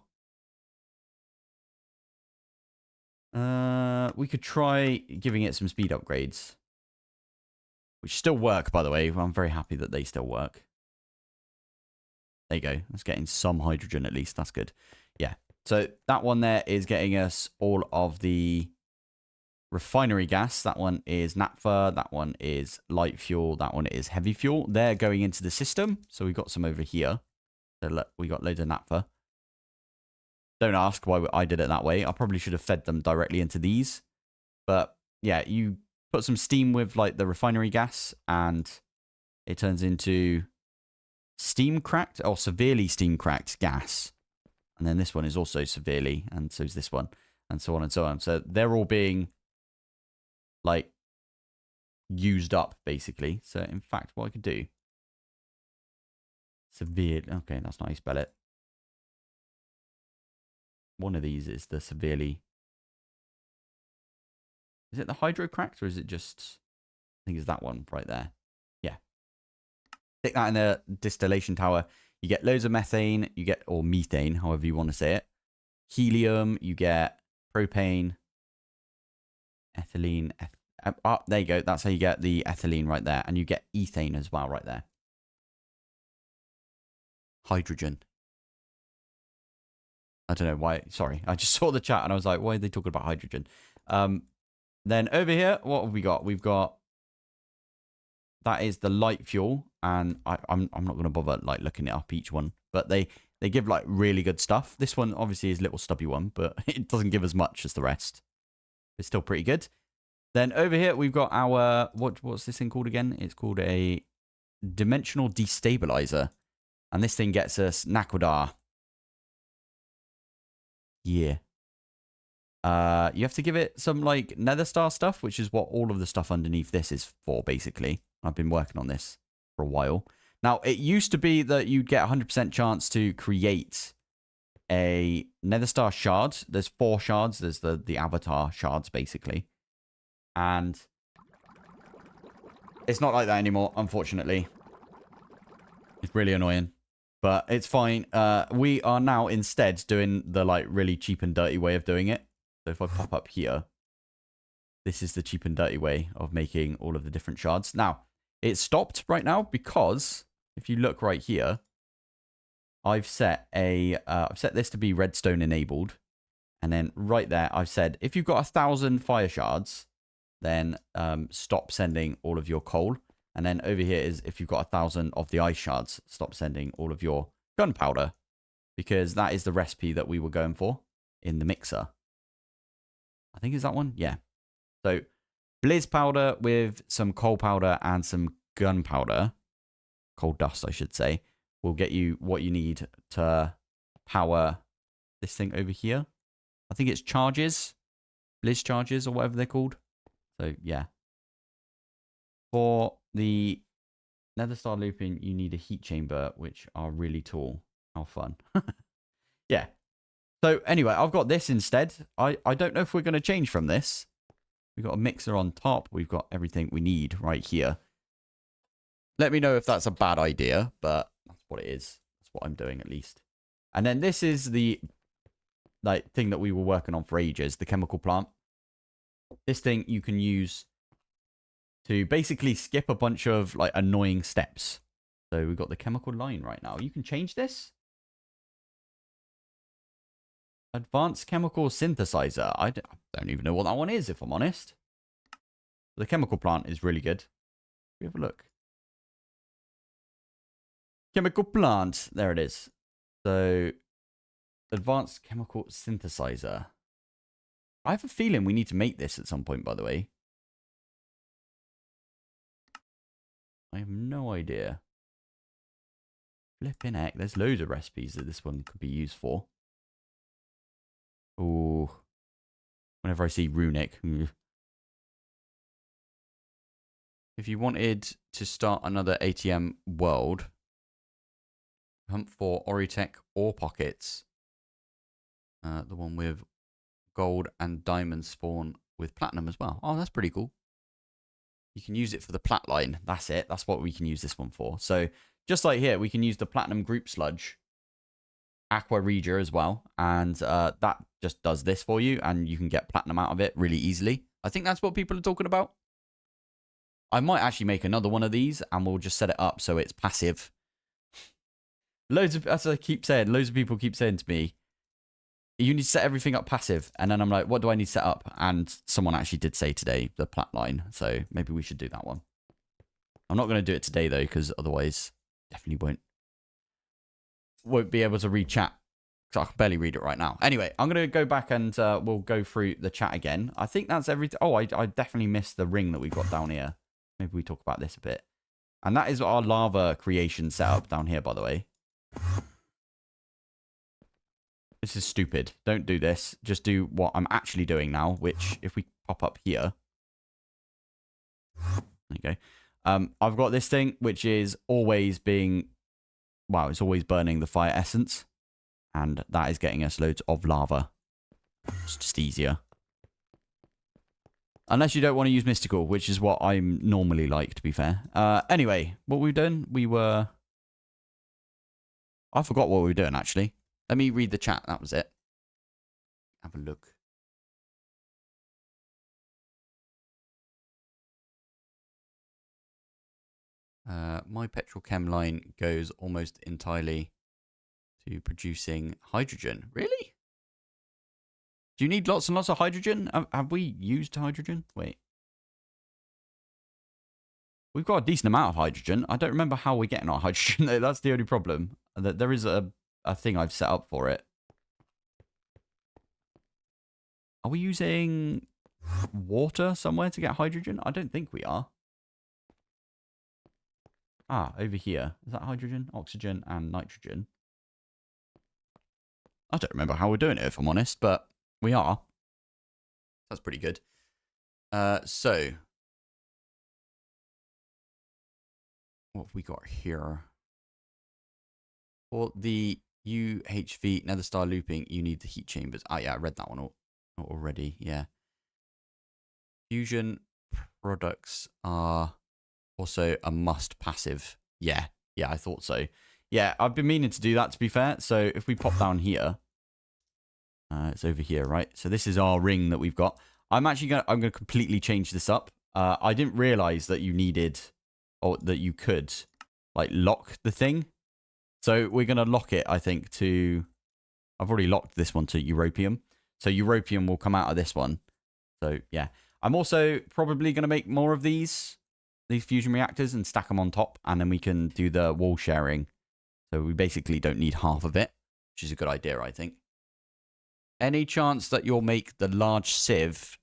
We could try giving it some speed upgrades, which still work, by the way. I'm very happy that they still work. There you go. That's getting some hydrogen at least. That's good. Yeah. So that one there is getting us all of the refinery gas. That one is naphtha. That one is light fuel. That one is heavy fuel. They're going into the system. So we've got some over here. So look, we got loads of naphtha. Don't ask why I did it that way. I probably should have fed them directly into these. But yeah, you put some steam with like the refinery gas and it turns into steam cracked or severely steam cracked gas. And then this one is also severely, and so is this one, and so on and so on. So they're all being like used up basically. So in fact, what I could do, severe. Okay, that's not how you spell it. One of these is the severely. Is it the hydro cracked or is it just? I think it's that one right there. Yeah. Stick that in the distillation tower. You get loads of methane. You get or methane, however you want to say it. Helium. You get propane, ethylene. Oh, there you go. That's how you get the ethylene right there, and you get ethane as well right there. Hydrogen. I don't know why. Sorry, I just saw the chat and I was like, why are they talking about hydrogen? Then over here, what have we got? We've got that is the light fuel, and I'm not going to bother like looking it up each one, but they give like really good stuff. This one obviously is a little stubby one, but it doesn't give as much as the rest. It's still pretty good. Then over here we've got our what's this thing called again? It's called a dimensional destabilizer, and this thing gets us Nakodar. Yeah. You have to give it some like nether star stuff, which is what all of the stuff underneath this is for, basically. I've been working on this for a while. Now, it used to be that you'd get 100% chance to create a nether star shard. There's 4 shards. There's the avatar shards, basically. And it's not like that anymore, unfortunately. It's really annoying. But it's fine. We are now instead doing the like really cheap and dirty way of doing it. So if I pop up here, this is the cheap and dirty way of making all of the different shards. Now, it's stopped right now because if you look right here, I've set this to be redstone enabled. And then right there, I've said, if you've got 1,000 fire shards, then stop sending all of your coal. And then over here is if you've got 1,000 of the ice shards, stop sending all of your gunpowder. Because that is the recipe that we were going for in the mixer. I think is that one? Yeah. So blizz powder with some coal powder and some gunpowder, coal dust I should say, will get you what you need to power this thing over here. I think it's charges, blizz charges or whatever they're called. So yeah. For the nether star looping, you need a heat chamber, which are really tall. How fun. Yeah. So anyway, I've got this instead. I don't know if we're going to change from this. We've got a mixer on top. We've got everything we need right here. Let me know if that's a bad idea, but that's what it is. That's what I'm doing at least. And then this is the like thing that we were working on for ages, the chemical plant. This thing you can use to basically skip a bunch of like annoying steps. So we've got the chemical line right now. You can change this. Advanced chemical synthesizer. I don't even know what that one is, if I'm honest. The chemical plant is really good. We have a look. Chemical plant. There it is. So, advanced chemical synthesizer. I have a feeling we need to make this at some point, by the way. I have no idea. Flipping heck. There's loads of recipes that this one could be used for. Ooh. Whenever I see runic. if you wanted to start another ATM world, hunt for Oritech ore pockets. The one with gold and diamond spawn with platinum as well. Oh, that's pretty cool. You can use it for the plat line. That's it. That's what we can use this one for. So just like here, we can use the platinum group sludge, aqua regia as well. And that just does this for you. And you can get platinum out of it really easily. I think that's what people are talking about. I might actually make another one of these and we'll just set it up so it's passive. As I keep saying, loads of people keep saying to me, you need to set everything up passive. And then I'm like, what do I need to set up? And someone actually did say today, the plat line. So maybe we should do that one. I'm not going to do it today, though, because otherwise definitely won't be able to read chat. Because I can barely read it right now. Anyway, I'm going to go back and we'll go through the chat again. I think that's everything. Oh, I definitely missed the ring that we've got down here. Maybe we talk about this a bit. And that is our lava creation setup down here, by the way. This is stupid. Don't do this. Just do what I'm actually doing now, which if we pop up here. There you go. I've got this thing, which is always being, wow, it's always burning the fire essence. And that is getting us loads of lava. It's just easier. Unless you don't want to use mystical, which is what I'm normally like, to be fair. Anyway, what we've done, I forgot what we were doing, actually. Let me read the chat. That was it. Have a look. My petrochem line goes almost entirely to producing hydrogen. Really? Do you need lots and lots of hydrogen? Have we used hydrogen? Wait. We've got a decent amount of hydrogen. I don't remember how we're getting our hydrogen, though. That's the only problem. There is a thing I've set up for it. Are we using water somewhere to get hydrogen? I don't think we are. Ah, over here. Is that hydrogen, oxygen, and nitrogen? I don't remember how we're doing it, if I'm honest, but we are. That's pretty good. So, what have we got here? For the UHV nether star looping, you need the heat chambers. Ah, yeah, I read that one already. Yeah. Fusion products are also a must passive. Yeah, I thought so. Yeah, I've been meaning to do that, to be fair. So if we pop down here, it's over here, right? So this is our ring that we've got. I'm gonna completely change this up. I didn't realize that you needed, or that you could, like, lock the thing. So we're going to lock it, I think, to... I've already locked this one to Europium. So Europium will come out of this one. So, yeah. I'm also probably going to make more of these fusion reactors and stack them on top. And then we can do the wall sharing. So we basically don't need half of it, which is a good idea, I think. Any chance that you'll make the large sieve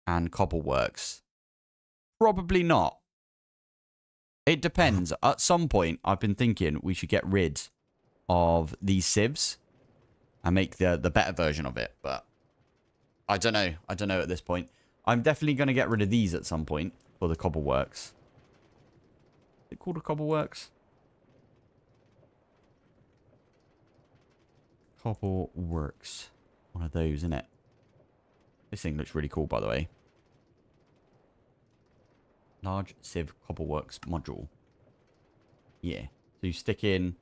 and cobbleworks? Probably not. It depends. At some point, I've been thinking we should get rid of these sieves and make the better version of it. But I don't know. I don't know at this point. I'm definitely going to get rid of these at some point for the cobbleworks. Is it called a cobbleworks? Cobbleworks. One of those, isn't it? This thing looks really cool, by the way. Large sieve cobbleworks module. Yeah. So you stick in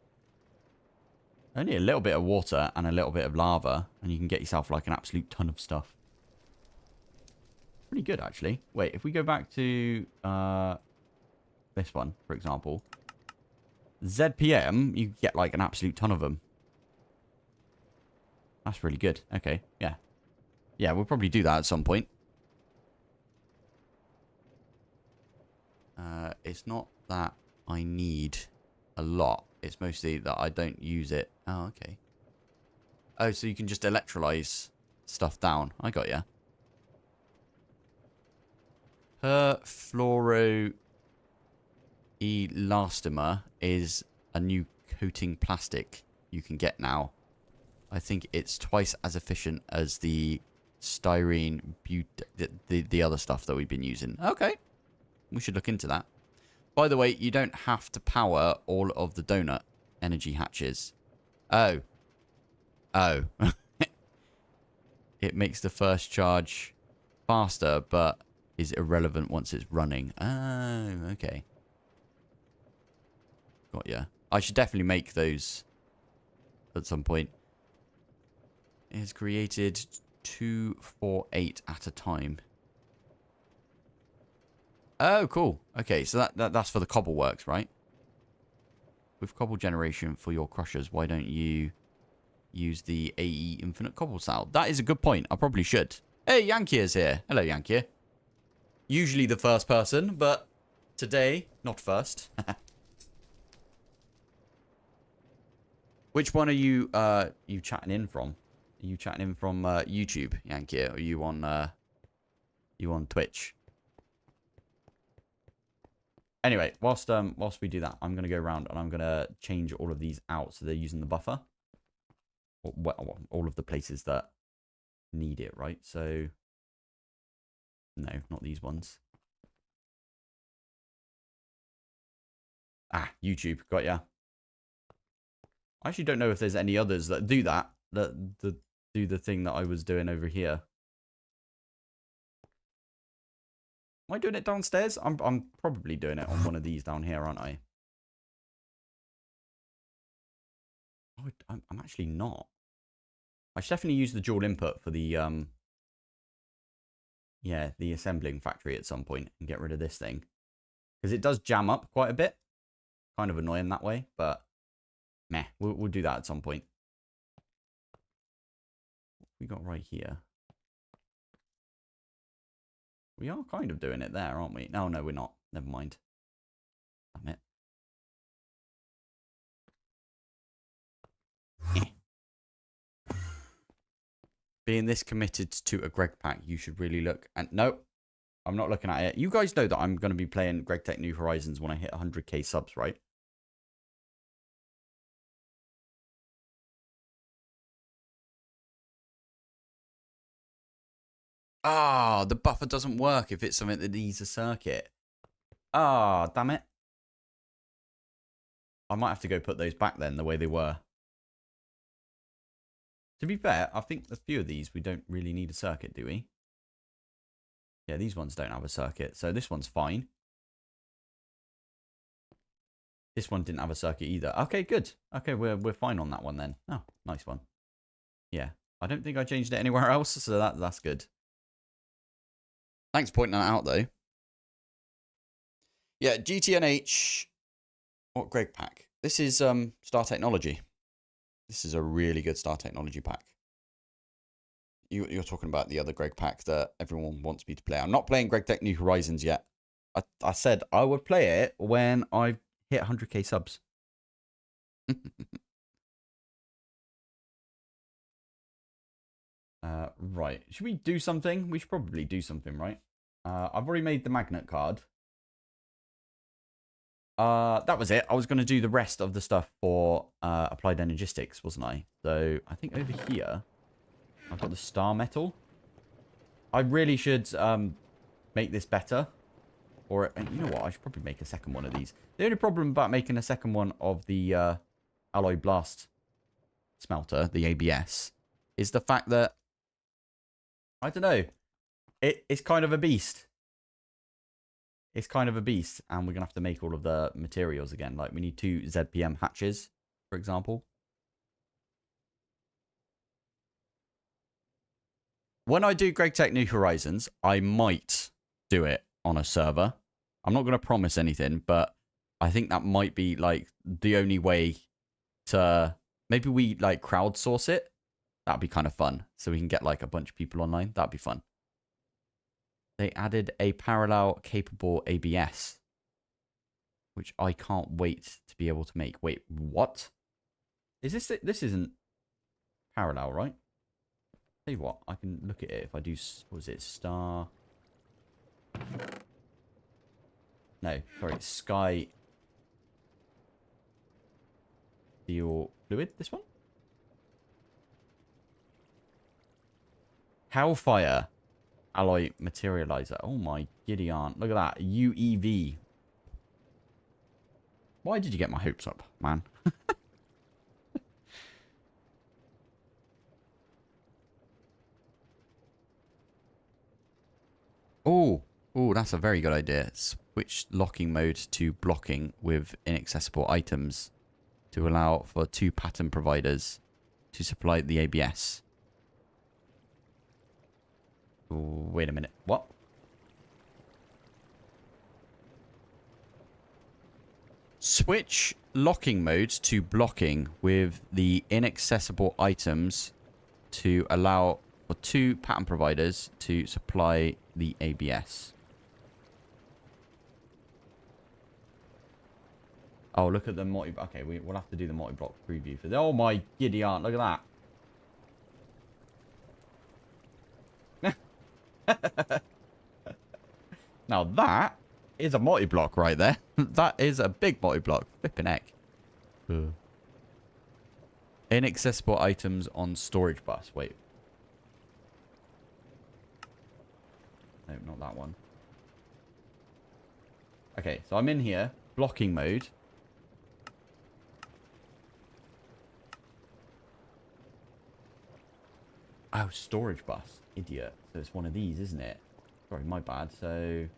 only a little bit of water and a little bit of lava, and you can get yourself like an absolute ton of stuff. Pretty good, actually. Wait, if we go back to this one, for example. ZPM, you get like an absolute ton of them. That's really good. Okay, yeah. Yeah, we'll probably do that at some point. It's not that I need a lot. It's mostly that I don't use it. Oh, okay. Oh, so you can just electrolyze stuff down. I got ya. Perfluoroelastomer is a new coating plastic you can get now. I think it's twice as efficient as the styrene, the other stuff that we've been using. Okay. We should look into that. By the way, you don't have to power all of the donut energy hatches. Oh. Oh. It makes the first charge faster, but is irrelevant once it's running. Oh, okay. Got ya. I should definitely make those at some point. It has created 2, 4, 8 at a time. Oh, cool. Okay, so that's for the cobble works, right? With cobble generation for your crushers, why don't you use the AE Infinite Cobble Cell? That is a good point. I probably should. Hey, Yankee is here. Hello, Yankee. Usually the first person, but today, not first. Which one are you chatting in from? Are you chatting in from YouTube, Yankee? Or are you on Twitch? Anyway, whilst we do that, I'm gonna go around and I'm gonna change all of these out so they're using the buffer. All of the places that need it, right? So no, not these ones. Ah, YouTube, got ya. I actually don't know if there's any others that do that do the thing that I was doing over here. Am I doing it downstairs? I'm probably doing it on one of these down here, aren't I? Oh, I'm actually not. I should definitely use the dual input for the yeah, the assembling factory at some point and get rid of this thing. Because it does jam up quite a bit. Kind of annoying that way, but meh, we'll do that at some point. What we got right here? We are kind of doing it there, aren't we? No, we're not. Never mind. Damn it. Being this committed to a Greg pack, you should really look. And no, I'm not looking at it. You guys know that I'm going to be playing GregTech New Horizons when I hit 100k subs, right? Ah, the buffer doesn't work if it's something that needs a circuit. Ah, damn it. I might have to go put those back then the way they were. To be fair, I think a few of these we don't really need a circuit, do we? Yeah, these ones don't have a circuit, so this one's fine. This one didn't have a circuit either. Okay, good. Okay, we're fine on that one then. Oh, nice one. Yeah, I don't think I changed it anywhere else, so that's good. Thanks for pointing that out, though. Yeah, GTNH. What Greg pack? This is Star Technology. This is a really good Star Technology pack. You're talking about the other Greg pack that everyone wants me to play. I'm not playing GregTech New Horizons yet. I said I would play it when I hit 100k subs. Right. Should we do something? We should probably do something, right? I've already made the magnet card. That was it. I was going to do the rest of the stuff for applied energistics, wasn't I? So I think over here, I've got the star metal. I really should make this better. Or, you know what? I should probably make a second one of these. The only problem about making a second one of the alloy blast smelter, the ABS, is the fact that, I don't know, it's kind of a beast. It's kind of a beast, and we're going to have to make all of the materials again. Like, we need 2 ZPM hatches, for example. When I do GregTech New Horizons, I might do it on a server. I'm not going to promise anything, but I think that might be, like, the only way to... Maybe we, like, crowdsource it. That'd be kind of fun. So we can get, like, a bunch of people online. That'd be fun. They added a parallel capable ABS, which I can't wait to be able to make. Wait, what? Is this it? This isn't parallel, right? Tell you what, I can look at it if I do, what was it, star? No, sorry, sky steel fluid, this one? Hellfire alloy materializer. Oh my giddy aunt. Look at that. UEV. Why did you get my hopes up, man? Oh, oh, that's a very good idea. Switch locking mode to blocking with inaccessible items to allow for 2 pattern providers to supply the ABS. Oh, wait a minute. What? Switch locking mode to blocking with the inaccessible items to allow for 2 pattern providers to supply the ABS. Oh, look at the multi... Okay, we'll have to do the multi-block preview for the... Oh my giddy aunt, look at that. Now that is a multi-block right there. That is a big multi-block. Flipping heck. Inaccessible items on storage bus. Wait. No, not that one. Okay, so I'm in here. Blocking mode. Oh, storage bus. Idiot. So it's one of these, isn't it? Sorry, my bad. So...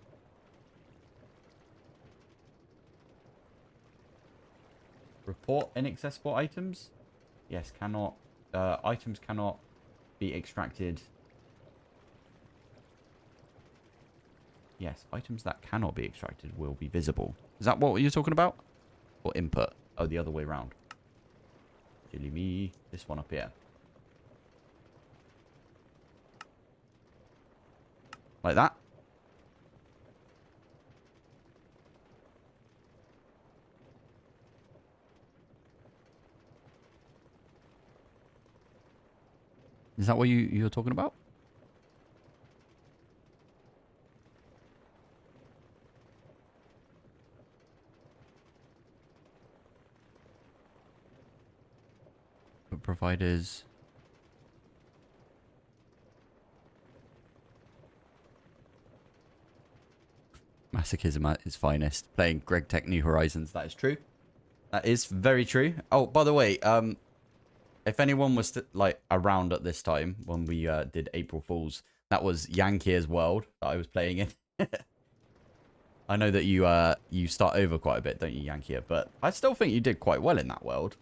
report inaccessible items? Yes, cannot... items cannot be extracted. Yes, items that cannot be extracted will be visible. Is that what you're talking about? Or input? Oh, the other way around. Silly me. This one up here. Like that. Is that what you're talking about? Providers. Masochism at its finest. Playing GregTech New Horizons. That is true. That is very true. Oh, by the way, if anyone was like around at this time when we did April Fools, that was Yankee's World that I was playing in. I know that you start over quite a bit, don't you, Yankee? But I still think you did quite well in that world.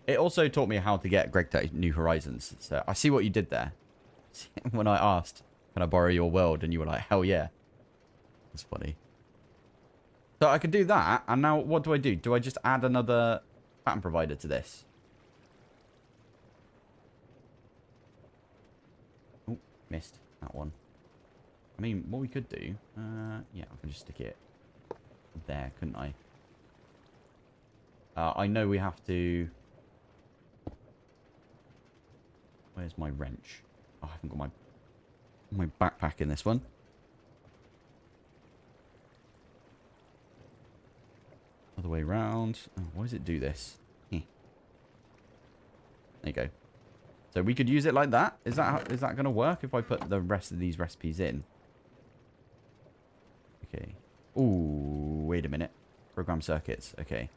It also taught me how to get GregTech New Horizons. So I see what you did there. When I asked, can I borrow your world? And you were like, hell yeah. That's funny. So I could do that. And now what do? Do I just add another pattern provider to this? Oh, missed that one. I mean, what we could do... yeah, I can just stick it there, couldn't I? I know we have to... Where's my wrench? Oh, I haven't got my backpack in this one. Other way around. Oh, why does it do this? There you go. So we could use it like that. Is that going to work if I put the rest of these recipes in? Okay. Ooh, wait a minute. Program circuits. Okay.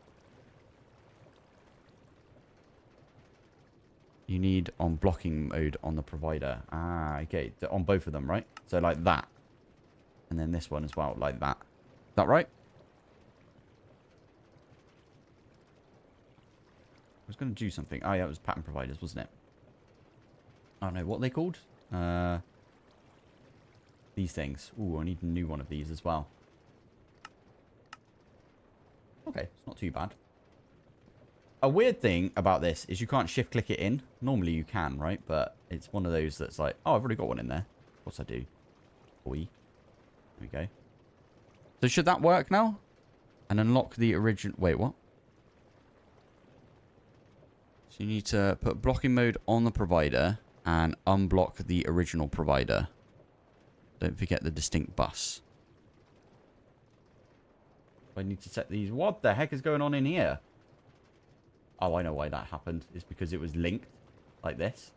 You need on blocking mode on the provider. Ah, okay. On both of them, right? So like that. And then this one as well, like that. Is that right? I was going to do something. Oh, yeah, it was pattern providers, wasn't it? I don't know. What are they called? These things. Ooh, I need a new one of these as well. Okay, it's not too bad. A weird thing about this is you can't shift click it in. Normally you can, right? But it's one of those that's like, oh, I've already got one in there. Of course I do. Boy. There we go. So should that work now? And unlock the original... Wait, what? So you need to put blocking mode on the provider and unblock the original provider. Don't forget the distinct bus. I need to set these... What the heck is going on in here? Oh, I know why that happened. It's because it was linked like this.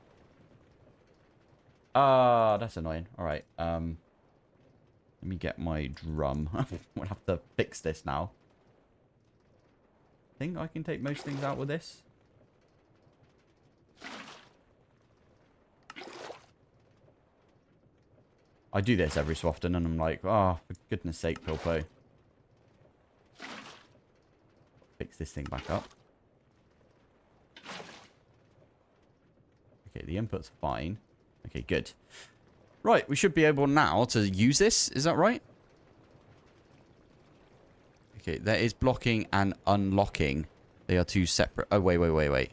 Ah, that's annoying. All right. Let me get my drum. We'll have to fix this now. think I can take most things out with this. I do this every so often, and I'm like, oh, for goodness sake, Pilpoh. Fix this thing back up. Okay, the input's fine. Okay, good. Right, we should be able now to use this. Is that right? Okay, there is blocking and unlocking. They are two separate... Oh, wait.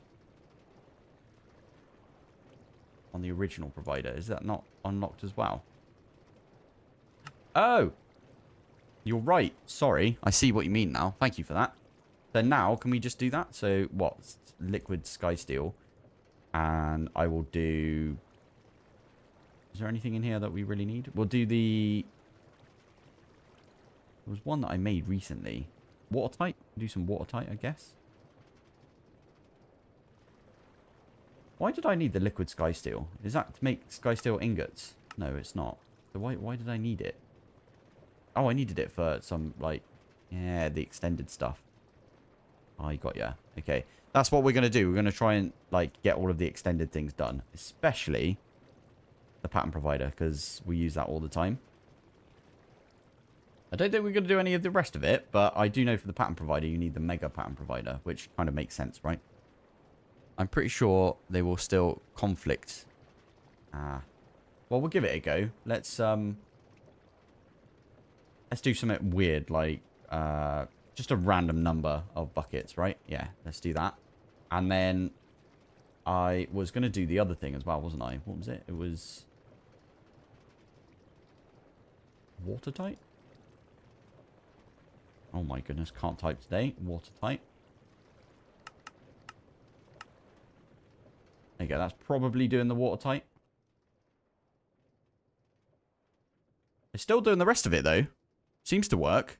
On the original provider, is that not unlocked as well? Oh! You're right. Sorry. I see what you mean now. Thank you for that. Then now, can we just do that? So, what? Liquid sky steel. And I will do... Is there anything in here that we really need? We'll do the... There was one that I made recently. Watertight? Do some watertight, I guess. Why did I need the liquid sky steel? Is that to make sky steel ingots? No, it's not. So why did I need it? Oh, I needed it for some, like... Yeah, the extended stuff. I got ya. Okay. That's what we're going to do. We're going to try and, like, get all of the extended things done. Especially the pattern provider, because we use that all the time. I don't think we're going to do any of the rest of it, but I do know for the pattern provider, you need the mega pattern provider, which kind of makes sense, right? I'm pretty sure they will still conflict. Well, we'll give it a go. Let's do something weird, like just a random number of buckets, right? Yeah, let's do that. And then I was going to do the other thing as well, wasn't I? What was it? It was watertight? Oh my goodness, can't type today. Watertight. There you go, that's probably doing the watertight. It's still doing the rest of it, though. Seems to work.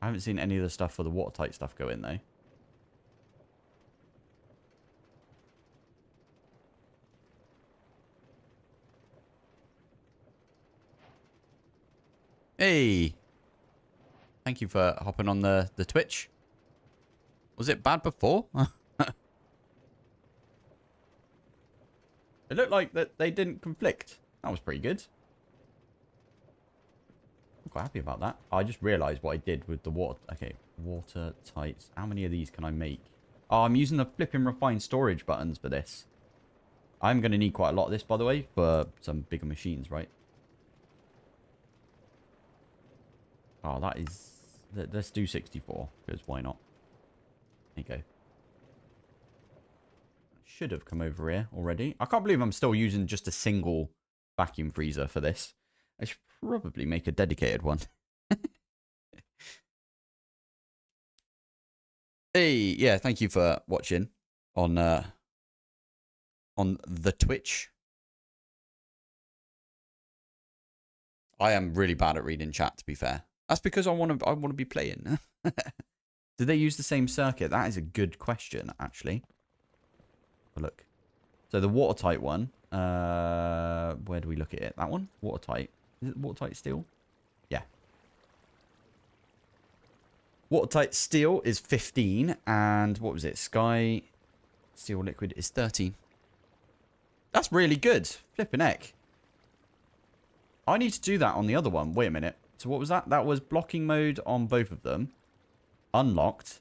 I haven't seen any of the stuff for the watertight stuff go in, though. Hey! Thank you for hopping on the Twitch. Was it bad before? It looked like that they didn't conflict. That was pretty good. I'm quite happy about that. I just realised what I did with the water. Okay, watertight. How many of these can I make? Oh, I'm using the flipping refined storage buttons for this. I'm going to need quite a lot of this, by the way, for some bigger machines, right? Oh, that is... Let's do 64, because why not? There you go. Should have come over here already. I can't believe I'm still using just a single vacuum freezer for this. I should probably make a dedicated one. Hey, yeah, thank you for watching on the Twitch. I am really bad at reading chat, to be fair. That's because I want to be playing. Do they use the same circuit? That is a good question, actually. Oh, look. So the watertight one. Where do we look at it? That one? Watertight. Is it watertight steel? Yeah. Watertight steel is 15. And what was it? Sky steel liquid is 13. That's really good. Flipping heck. I need to do that on the other one. Wait a minute. So what was that? That was blocking mode on both of them. Unlocked.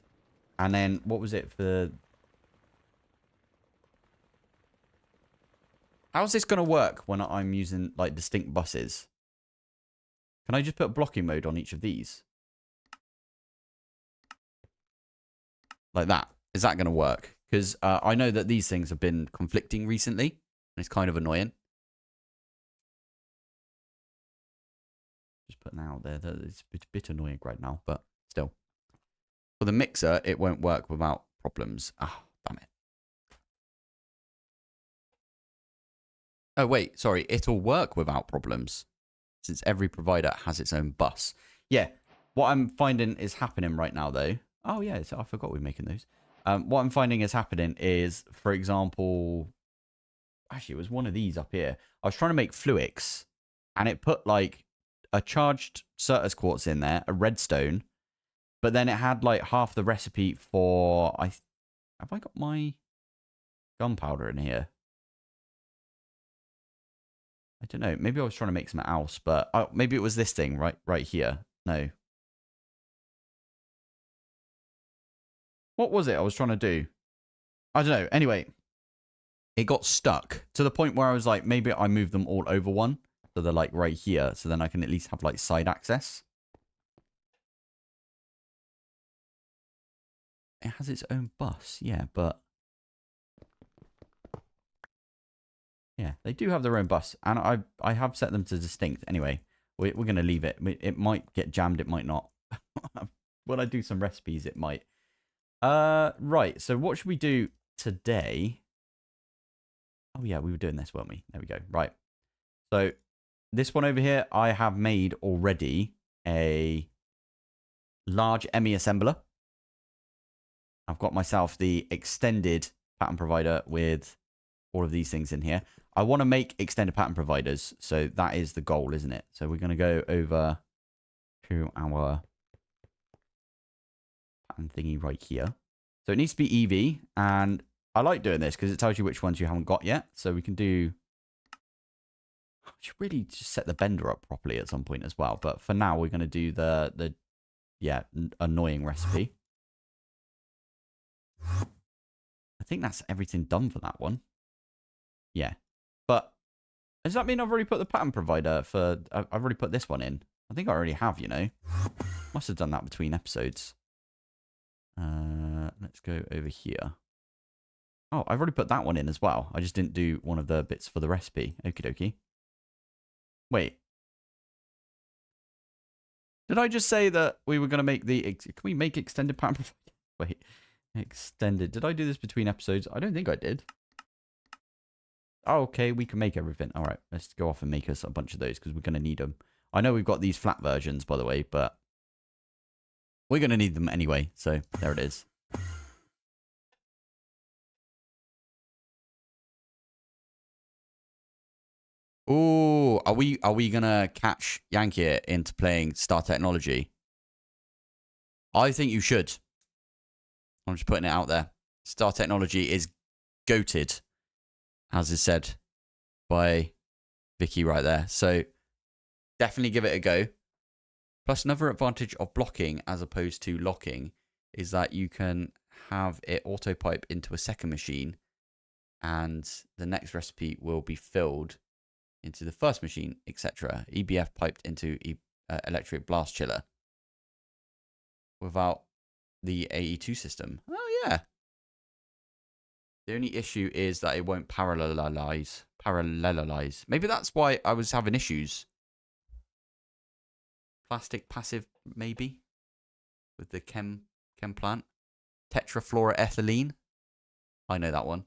And then what was it for... How's this going to work when I'm using like distinct buses? Can I just put blocking mode on each of these? Like that. Is that going to work? Because I know that these things have been conflicting recently. And it's kind of annoying. Just putting that out there. It's a bit annoying right now, but still. For the mixer, it won't work without problems. Ah, damn it. Oh, wait, sorry. It'll work without problems since every provider has its own bus. Yeah, what I'm finding is happening right now, though. Oh, yeah, so I forgot we're making those. What I'm finding is happening is, for example, actually, it was one of these up here. I was trying to make fluix, and it put like a charged Certus quartz in there, a redstone, but then it had like half the recipe for have I got my gunpowder in here? I don't know. Maybe I was trying to make something else, but maybe it was this thing right here. No. What was it I was trying to do? I don't know. Anyway, it got stuck to the point where I was like, maybe I move them all over one. So they're like right here. So then I can at least have like side access. It has its own bus. Yeah, but... yeah, they do have their own bus. And I have set them to distinct. Anyway, we're going to leave it. It might get jammed. It might not. When I do some recipes, it might. Right. So what should we do today? Oh, yeah, we were doing this, weren't we? There we go. Right. So this one over here, I have made already a large EMI assembler. I've got myself the extended pattern provider with all of these things in here. I want to make extended pattern providers. So that is the goal, isn't it? So we're going to go over to our pattern thingy right here. So it needs to be EV. And I like doing this because it tells you which ones you haven't got yet. So we can do... I should really just set the bender up properly at some point as well. But for now, we're going to do the annoying recipe. I think that's everything done for that one. Yeah. But does that mean I've already put the pattern provider for... I've already put this one in. I think I already have, you know. Must have done that between episodes. Let's go over here. Oh, I've already put that one in as well. I just didn't do one of the bits for the recipe. Okie dokie. Wait. Did I just say that we were going to make the... Can we make extended pattern provider? Wait. Extended. Did I do this between episodes? I don't think I did. Oh, okay. We can make everything. All right. Let's go off and make us a bunch of those because we're going to need them. I know we've got these flat versions, by the way, but we're going to need them anyway. So there it is. Ooh, are we gonna catch Yankee into playing Star Technology? I think you should. I'm just putting it out there. Star Technology is goated, as is said by Vicky right there. So definitely give it a go. Plus, another advantage of blocking as opposed to locking is that you can have it auto pipe into a second machine, and the next recipe will be filled into the first machine, etc. EBF piped into electric blast chiller without the AE2 system. Oh, yeah. The only issue is that it won't parallelize. Maybe that's why I was having issues. Plastic passive, maybe, with the chem plant. Tetrafluoroethylene. I know that one.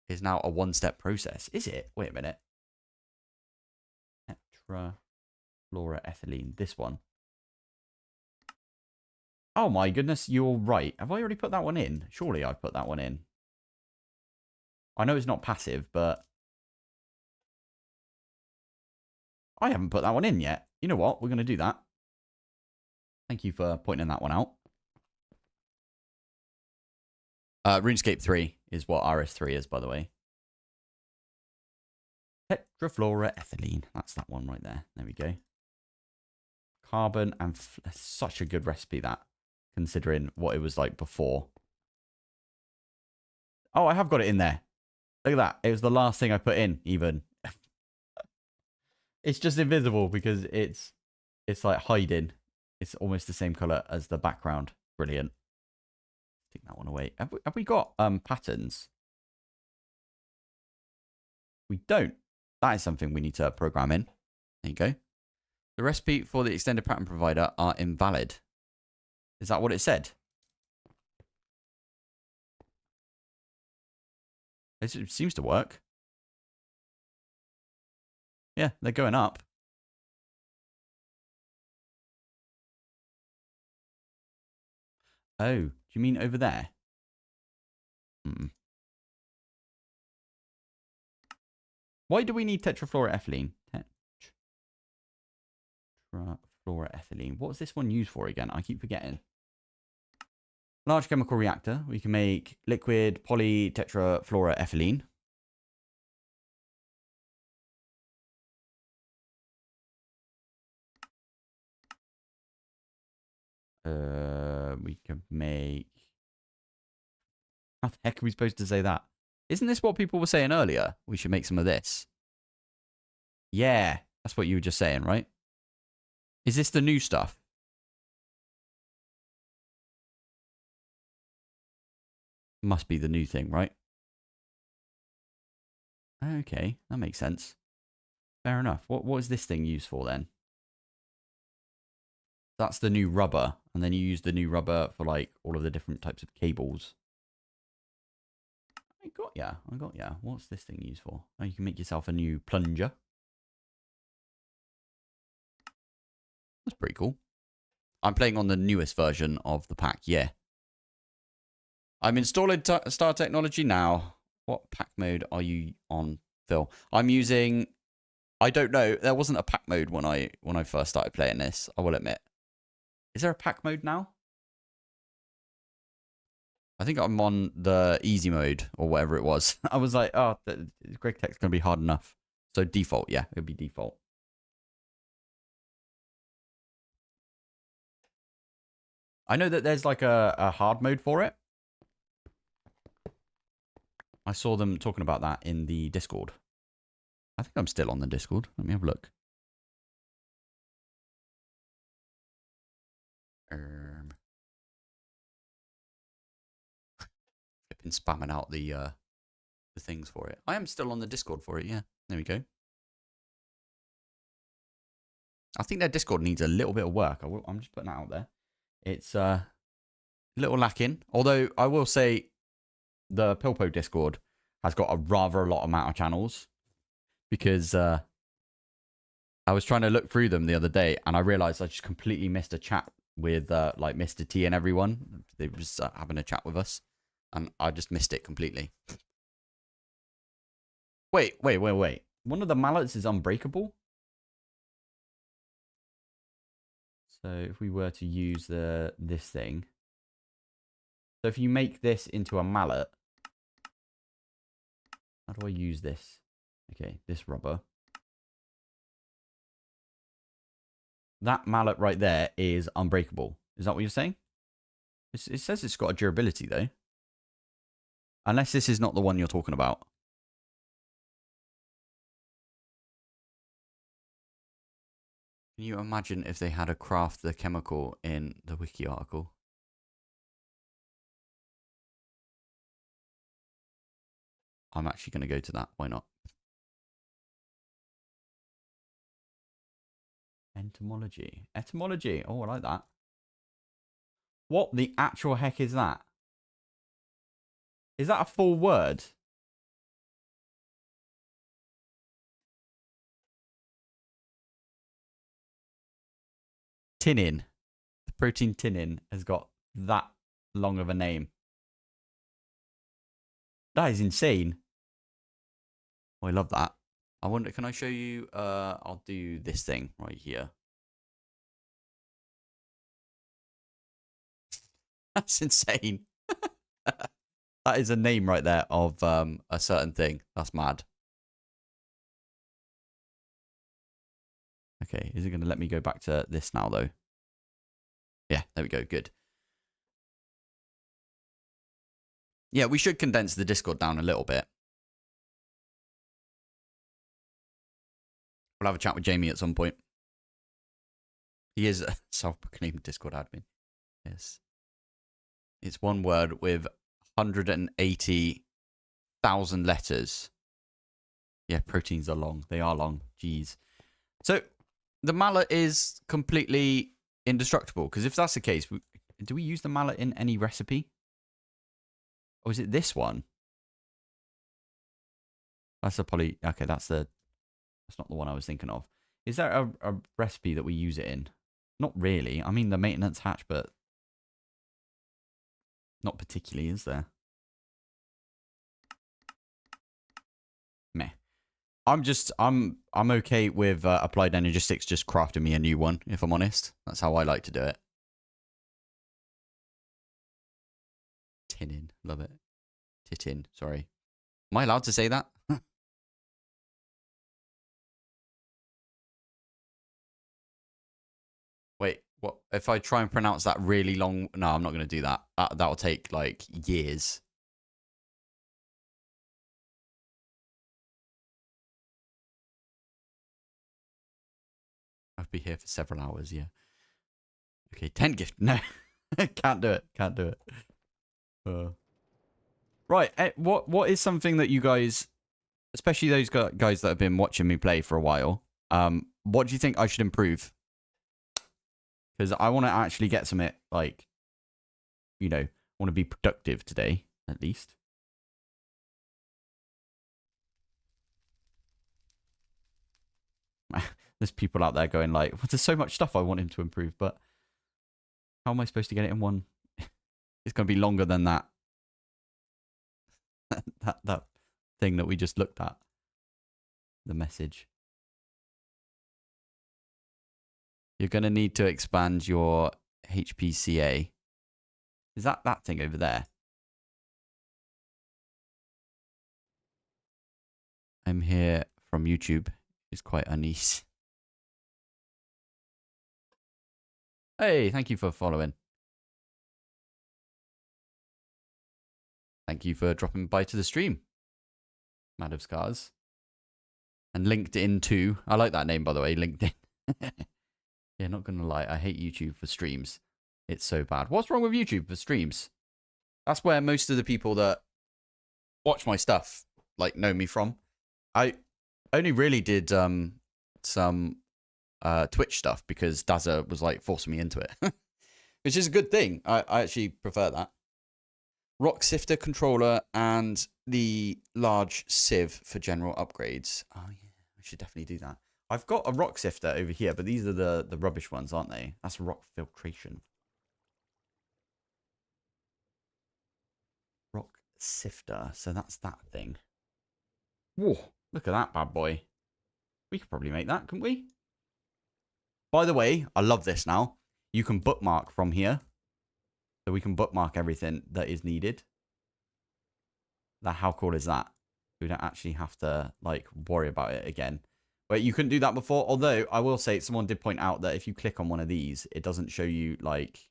Is now a one-step process. Is it? Wait a minute. Tetrafluoroethylene. This one. Oh my goodness, you're right. Have I already put that one in? Surely I've put that one in. I know it's not passive, but I haven't put that one in yet. You know what? We're going to do that. Thank you for pointing that one out. RuneScape 3 is what RS3 is, by the way. Tetrafluoroethylene. That's that one right there. There we go. Carbon and... such a good recipe, that. Considering what it was like before. Oh, I have got it in there. Look at that. It was the last thing I put in, even. It's just invisible because it's like hiding. It's almost the same color as the background. Brilliant. Take that one away. Have we got patterns? We don't. That is something we need to program in. There you go. The recipe for the extended pattern provider are invalid. Is that what it said? It seems to work. Yeah, they're going up. Oh, do you mean over there? Why do we need tetrafluoroethylene? Tetrafluoroethylene. What's this one used for again? I keep forgetting. Large chemical reactor. We can make liquid polytetrafluoroethylene. We can make... How the heck are we supposed to say that? Isn't this what people were saying earlier? We should make some of this. Yeah, that's what you were just saying, right? Is this the new stuff? Must be the new thing, right? Okay, that makes sense. Fair enough. What is this thing used for then? That's the new rubber. And then you use the new rubber for like all of the different types of cables. I got ya. What's this thing used for? Oh, you can make yourself a new plunger. That's pretty cool. I'm playing on the newest version of the pack, yeah. I'm installing Star Technology now. What pack mode are you on, Phil? I'm using... I don't know. There wasn't a pack mode when I first started playing this, I will admit. Is there a pack mode now? I think I'm on the easy mode or whatever it was. I was like, oh, GregTech's going to be hard enough. So default, yeah, it'll be default. I know that there's like a hard mode for it. I saw them talking about that in the Discord. I think I'm still on the Discord. Let me have a look. I've been spamming out the things for it. I am still on the Discord for it, yeah. There we go. I think their Discord needs a little bit of work. I'm just putting that out there. It's a little lacking. Although I will say the Pilpoh Discord has got a rather lot amount of channels. Because I was trying to look through them the other day and I realized I just completely missed a chat with like Mr. T and everyone. They were just having a chat with us. And I just missed it completely. Wait. One of the mallets is unbreakable? So if we were to use this thing. So if you make this into a mallet. How do I use this? Okay, this rubber. That mallet right there is unbreakable. Is that what you're saying? It says it's got a durability though. Unless this is not the one you're talking about. Can you imagine if they had to craft the chemical in the wiki article? I'm actually going to go to that. Why not? Entomology. Etymology. Oh, I like that. What the actual heck is that? Is that a full word? Tinnin. The protein tinnin has got that long of a name. That is insane. Oh, I love that. I wonder, can I show you? I'll do this thing right here. That's insane. That is a name right there of a certain thing. That's mad. Okay, is it going to let me go back to this now, though? Yeah, there we go. Good. Yeah, we should condense the Discord down a little bit. We'll have a chat with Jamie at some point. He is a self-proclaimed Discord admin. Yes. It's one word with 180,000 letters. Yeah, proteins are long. They are long. Jeez. So the mallet is completely indestructible. Because if that's the case, do we use the mallet in any recipe? Or is it this one? That's a poly... Okay, that's not the one I was thinking of. Is there a recipe that we use it in? Not really. I mean, the maintenance hatch, but... Not particularly, is there? Meh. I'm okay with Applied Energistics just crafting me a new one, if I'm honest. That's how I like to do it. Tinnin, love it. Titin, sorry. Am I allowed to say that? Wait, what? If I try and pronounce that really long... No, I'm not going to do that. That'll take, like, years. I'll be here for several hours, yeah. Okay, tent gift. No, can't do it. Can't do it. Right, what is something that you guys, especially those guys that have been watching me play for a while, what do you think I should improve? Because I want to actually get some, like, you know, want to be productive today, at least. There's people out there going like, well, there's so much stuff I want him to improve, but how am I supposed to get it in one? It's going to be longer than that. that thing that we just looked at. The message. You're going to need to expand your HPCA. Is that thing over there? I'm here from YouTube. It's quite uneasy. Hey, thank you for following. Thank you for dropping by to the stream, Mad of Scars. And LinkedIn too. I like that name, by the way, LinkedIn. Yeah, not gonna lie, I hate YouTube for streams. It's so bad. What's wrong with YouTube for streams? That's where most of the people that watch my stuff, like, know me from. I only really did some Twitch stuff because Dazza was, like, forcing me into it. Which is a good thing. I actually prefer that. Rock Sifter controller and the large sieve for general upgrades. Oh, yeah. I should definitely do that. I've got a rock sifter over here, but these are the rubbish ones, aren't they? That's rock filtration. Rock sifter. So that's that thing. Whoa, look at that bad boy. We could probably make that, couldn't we? By the way, I love this now. You can bookmark from here. So we can bookmark everything that is needed. How cool is that? We don't actually have to, like, worry about it again. But you couldn't do that before. Although, I will say, someone did point out that if you click on one of these, it doesn't show you, like...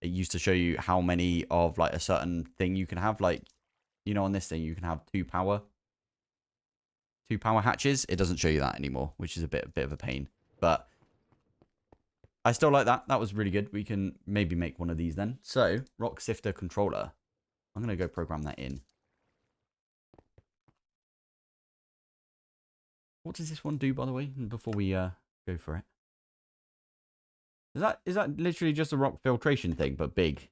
It used to show you how many of, like, a certain thing you can have. Like, you know, on this thing, you can have 2 power hatches. It doesn't show you that anymore, which is a bit of a pain. But I still like that. That was really good. We can maybe make one of these then. So, Rock Sifter controller. I'm going to go program that in. What does this one do, by the way, before we go for it? Is that literally just a rock filtration thing, but big?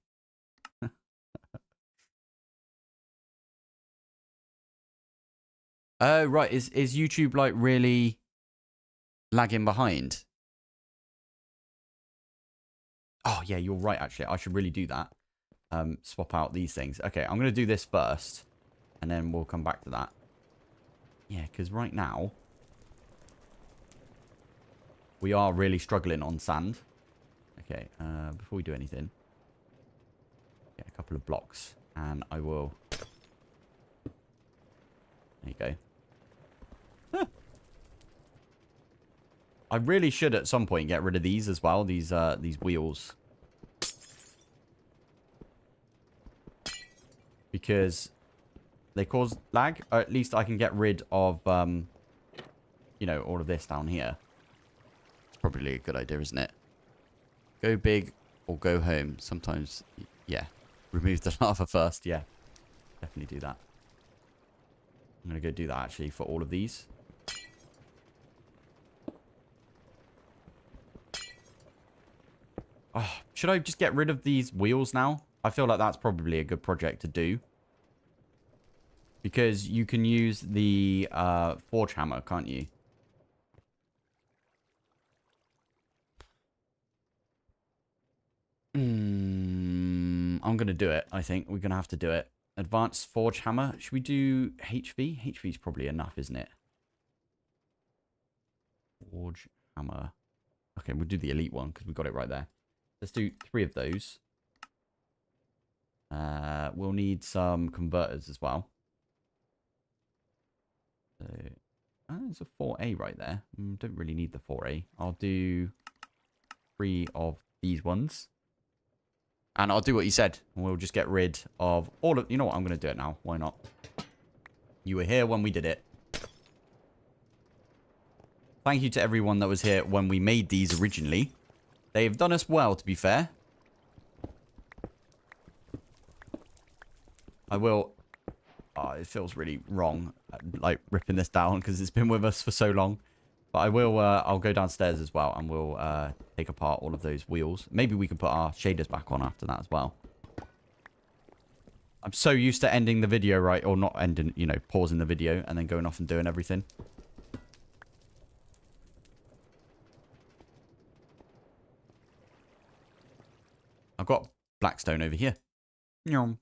Oh, right. Is YouTube, like, really lagging behind? Oh, yeah, you're right, actually. I should really do that. Swap out these things. Okay, I'm going to do this first, and then we'll come back to that. Yeah, because right now, we are really struggling on sand. Okay, before we do anything, get a couple of blocks, and I will... There you go. Huh. I really should at some point get rid of these as well, these wheels. Because they cause lag, or at least I can get rid of, you know, all of this down here. It's probably a good idea, isn't it? Go big or go home. Sometimes, yeah. Remove the lava first, yeah. Definitely do that. I'm going to go do that, actually, for all of these. Oh, should I just get rid of these wheels now? I feel like that's probably a good project to do. Because you can use the forge hammer, can't you? I'm going to do it, I think. We're going to have to do it. Advanced forge hammer. Should we do HV? HV is probably enough, isn't it? Forge hammer. Okay, we'll do the elite one because we got it right there. Let's do 3 of those. We'll need some converters as well. So, there's a 4A right there. Don't really need the 4A. I'll do 3 of these ones. And I'll do what you said. We'll just get rid of all of... You know what? I'm going to do it now. Why not? You were here when we did it. Thank you to everyone that was here when we made these originally. They've done us well, to be fair. I will... Oh, it feels really wrong, like, ripping this down because it's been with us for so long. But I will... I'll go downstairs as well and we'll take apart all of those wheels. Maybe we can put our shaders back on after that as well. I'm so used to ending the video, right? Or not ending, you know, pausing the video and then going off and doing everything. I've got blackstone over here. Yum.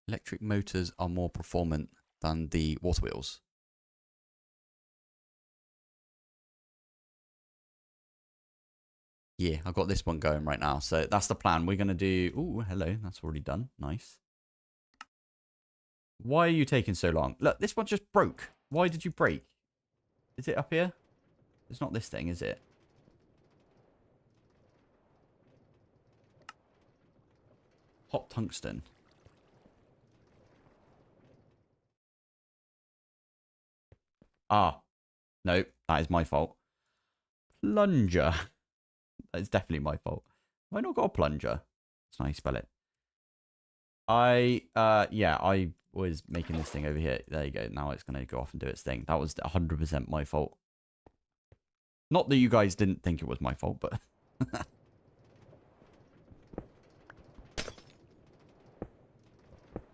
Electric motors are more performant than the water wheels. Yeah, I've got this one going right now. So that's the plan. We're going to do... Oh, hello. That's already done. Nice. Why are you taking so long? Look, this one just broke. Why did you break? Is it up here? It's not this thing, is it? Hot tungsten. Ah. No, that is my fault. Plunger. That is definitely my fault. Have I not got a plunger? That's how you spell it. Yeah, I was making this thing over here. There you go. Now it's going to go off and do its thing. That was 100% my fault. Not that you guys didn't think it was my fault, but...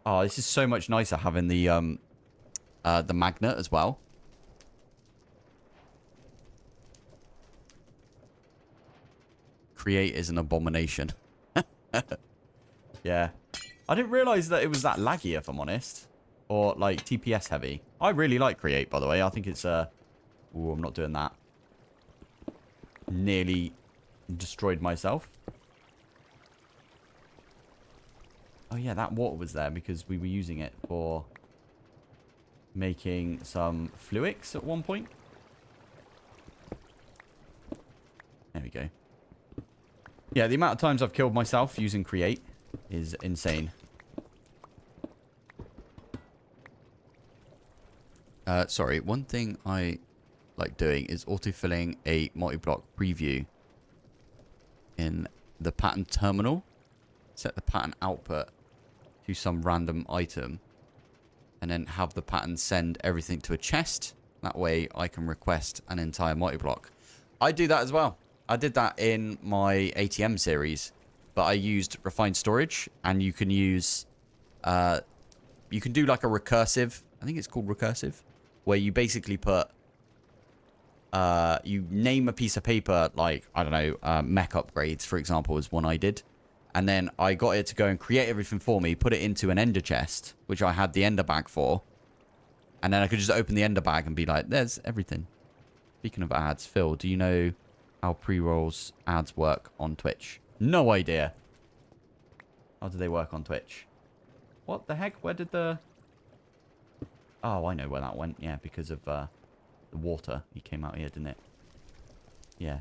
Oh, this is so much nicer having the magnet as well. Create is an abomination. Yeah. I didn't realize that it was that laggy, if I'm honest. Or, like, TPS heavy. I really like Create, by the way. I think it's, Ooh, I'm not doing that. Nearly destroyed myself. Oh, yeah, that water was there because we were using it for making some fluics at one point. There we go. Yeah, the amount of times I've killed myself using Create is insane. Sorry, one thing I like doing is autofilling a multi-block preview in the pattern terminal. Set the pattern output to some random item and then have the pattern send everything to a chest. That way I can request an entire multi-block. I do that as well. I did that in my ATM series, but I used refined storage, and you can use, you can do like a recursive, I think it's called recursive, where you basically put, you name a piece of paper, like, I don't know, mech upgrades, for example, is one I did. And then I got it to go and create everything for me, put it into an ender chest, which I had the ender bag for. And then I could just open the ender bag and be like, there's everything. Speaking of ads, Phil, do you know how pre-rolls ads work on Twitch? No idea. How do they work on Twitch? What the heck? Where did the... Oh, I know where that went. Yeah, because of the water. He came out here, didn't it? Yeah.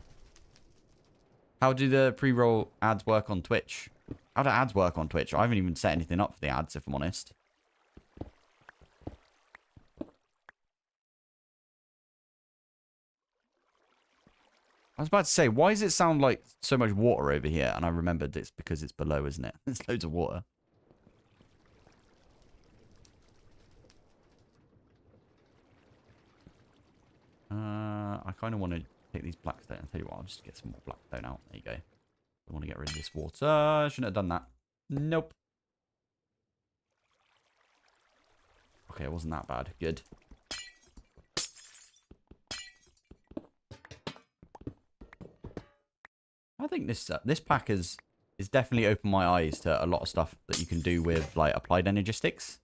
How do the pre-roll ads work on Twitch? How do ads work on Twitch? I haven't even set anything up for the ads, if I'm honest. I was about to say, why does it sound like so much water over here? And I remembered it's because it's below, isn't it? There's loads of water. I kind of want to take these blackstone. I'll tell you what, I'll just get some more blackstone out. There you go. I want to get rid of this water. I shouldn't have done that. Nope. Okay, it wasn't that bad. Good. I think this pack is definitely opened my eyes to a lot of stuff that you can do with like applied energistics.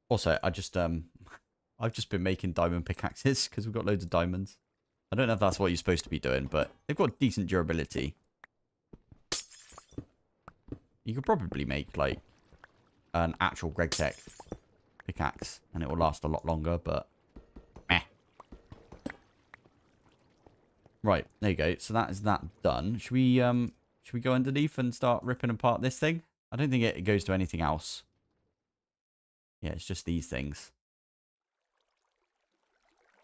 Also, I've just been making diamond pickaxes because we've got loads of diamonds. I don't know if that's what you're supposed to be doing, but they've got decent durability. You could probably make, like, an actual GregTech pickaxe, and it will last a lot longer, but meh. Right, there you go. So that is that done. Should we go underneath and start ripping apart this thing? I don't think it goes to anything else. Yeah, it's just these things.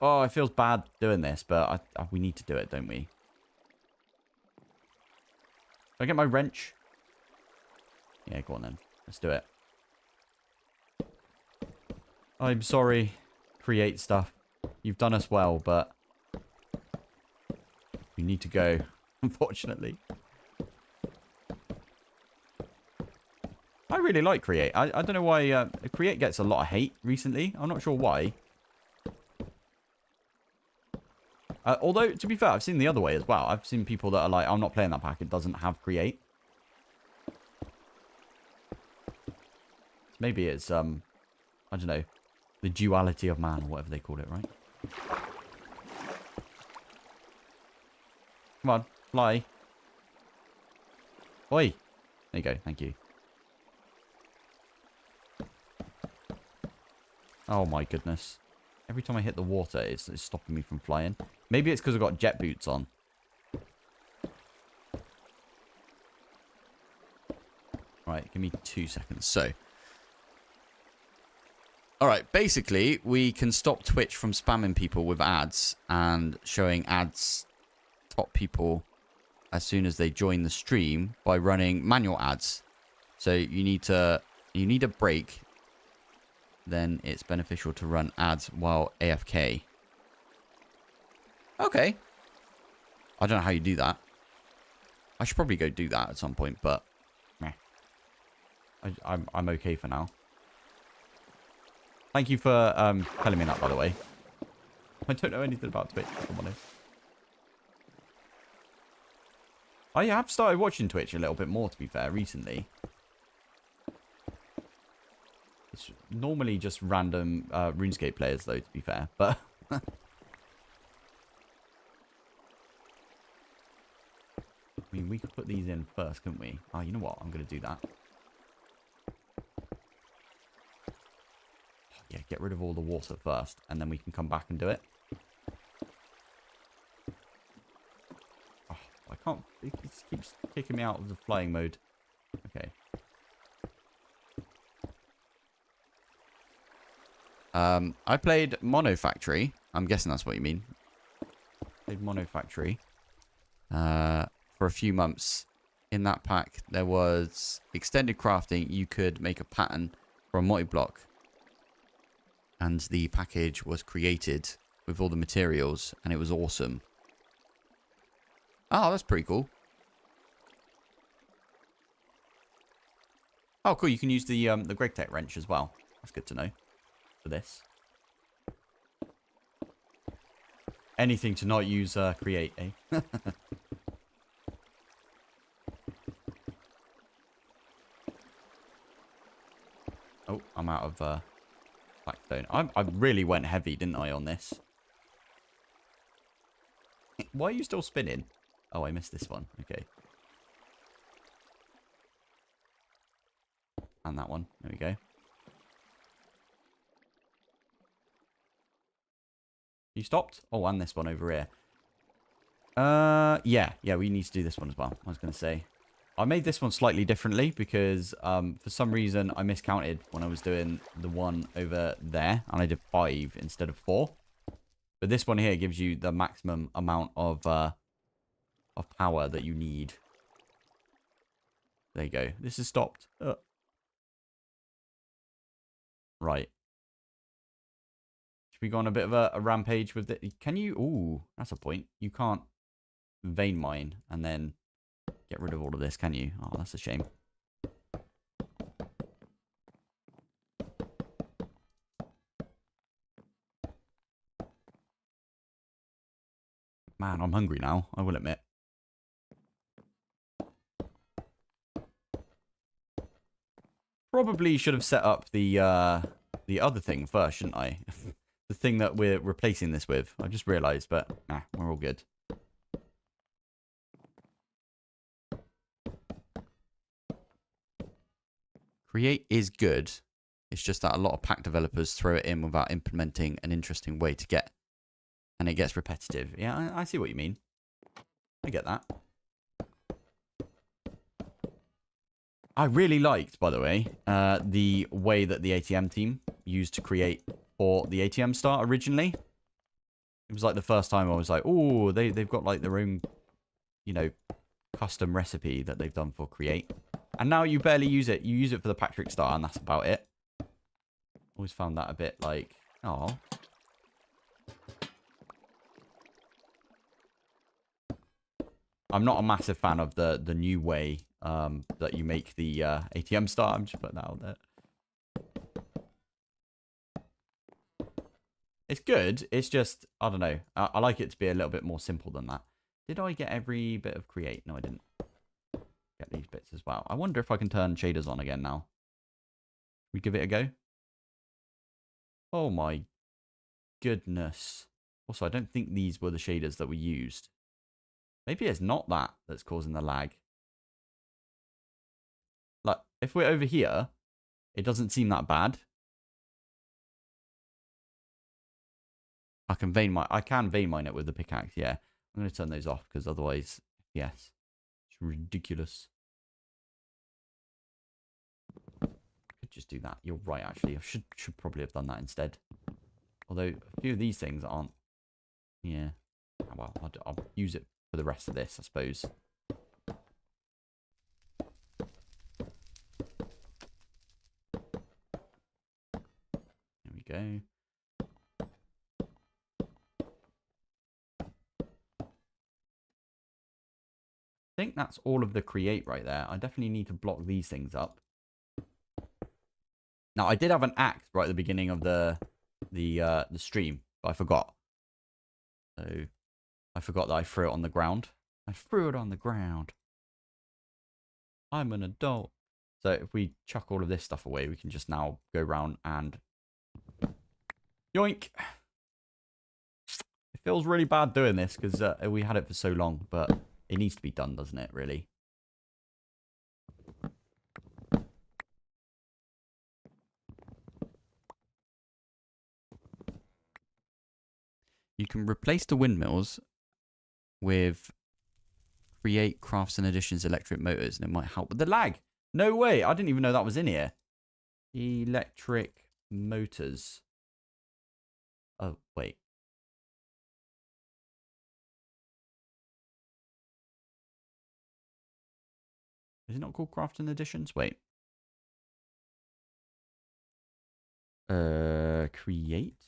Oh, it feels bad doing this, but we need to do it, don't we? Can I get my wrench? Yeah, go on then. Let's do it. I'm sorry, create stuff. You've done us well, but we need to go, unfortunately. I really like create. I don't know why create gets a lot of hate recently. I'm not sure why. Although, to be fair, I've seen the other way as well. I've seen people that are like, I'm not playing that pack. It doesn't have create. Maybe it's, I don't know, the duality of man, or whatever they call it, right? Come on, fly. Oi. There you go, thank you. Oh my goodness. Every time I hit the water, it's stopping me from flying. Maybe it's because I've got jet boots on. Right, give me 2 seconds. So, alright, basically, we can stop Twitch from spamming people with ads and showing ads top people as soon as they join the stream by running manual ads. So you need a break. Then it's beneficial to run ads while AFK. Okay. I don't know how you do that. I should probably go do that at some point, but meh. I'm okay for now. Thank you for telling me that, by the way. I don't know anything about Twitch, if I'm honest. I have started watching Twitch a little bit more, to be fair, recently. It's normally just random RuneScape players, though, to be fair. But I mean, we could put these in first, couldn't we? Oh, you know what? I'm going to do that. Yeah, get rid of all the water first, and then we can come back and do it. Oh, I can't... It just keeps kicking me out of the flying mode. Okay. I played Mono Factory. I'm guessing that's what you mean. Played Mono Factory. For a few months. In that pack, there was extended crafting. You could make a pattern for a multi-block. And the package was created with all the materials, and it was awesome. Oh, that's pretty cool. Oh, cool. You can use the GregTech wrench as well. That's good to know for this. Anything to not use create, eh? Oh, I'm out of blackstone. I really went heavy, didn't I, on this? Why are you still spinning? Oh, I missed this one. Okay. And that one. There we go. You stopped? Oh, and this one over here. Yeah, we need to do this one as well. I was going to say. I made this one slightly differently because for some reason I miscounted when I was doing the one over there. And I did 5 instead of 4. But this one here gives you the maximum amount of power that you need. There you go. This is stopped. Right. Should we go on a bit of a rampage with it? Can you... Ooh, that's a point. You can't vein mine and then get rid of all of this, can you? Oh, that's a shame. Man, I'm hungry now, I will admit. Probably should have set up the the other thing first, shouldn't I? The thing that we're replacing this with. I just realised, but nah, we're all good. Create is good. It's just that a lot of pack developers throw it in without implementing an interesting way to get, and it gets repetitive. Yeah, I see what you mean. I get that. I really liked, by the way, the way that the ATM team used to create for the ATM start originally. It was like the first time I was like, oh, they've got like their own, you know, custom recipe that they've done for create. And now you barely use it. You use it for the Patrick star, and that's about it. Always found that a bit like, oh. I'm not a massive fan of the new way that you make the ATM star. I'm just putting that out there. It's good. It's just, I don't know. I like it to be a little bit more simple than that. Did I get every bit of create? No, I didn't. Get these bits as well. I wonder if I can turn shaders on again now. We give it a go. Oh my goodness. Also, I don't think these were the shaders that we used. Maybe it's not that that's causing the lag. Like, if we're over here, it doesn't seem that bad. I can vein mine it with the pickaxe, yeah. I'm going to turn those off because otherwise, yes. It's ridiculous. Could just do that. You're right, actually. I should probably have done that instead. Although, a few of these things aren't... Yeah. Well, I'll use it for the rest of this, I suppose. There we go. I think that's all of the create right there. I definitely need to block these things up. Now, I did have an axe right at the beginning of the stream, but I forgot. So, I forgot that I threw it on the ground. I threw it on the ground. I'm an adult. So, if we chuck all of this stuff away, we can just now go around and... Yoink! It feels really bad doing this because we had it for so long, but it needs to be done, doesn't it, really? You can replace the windmills with create crafts and additions electric motors, and it might help with the lag. No way! I didn't even know that was in here. Electric motors. Oh, wait. Is it not called crafts and additions? Wait. Create?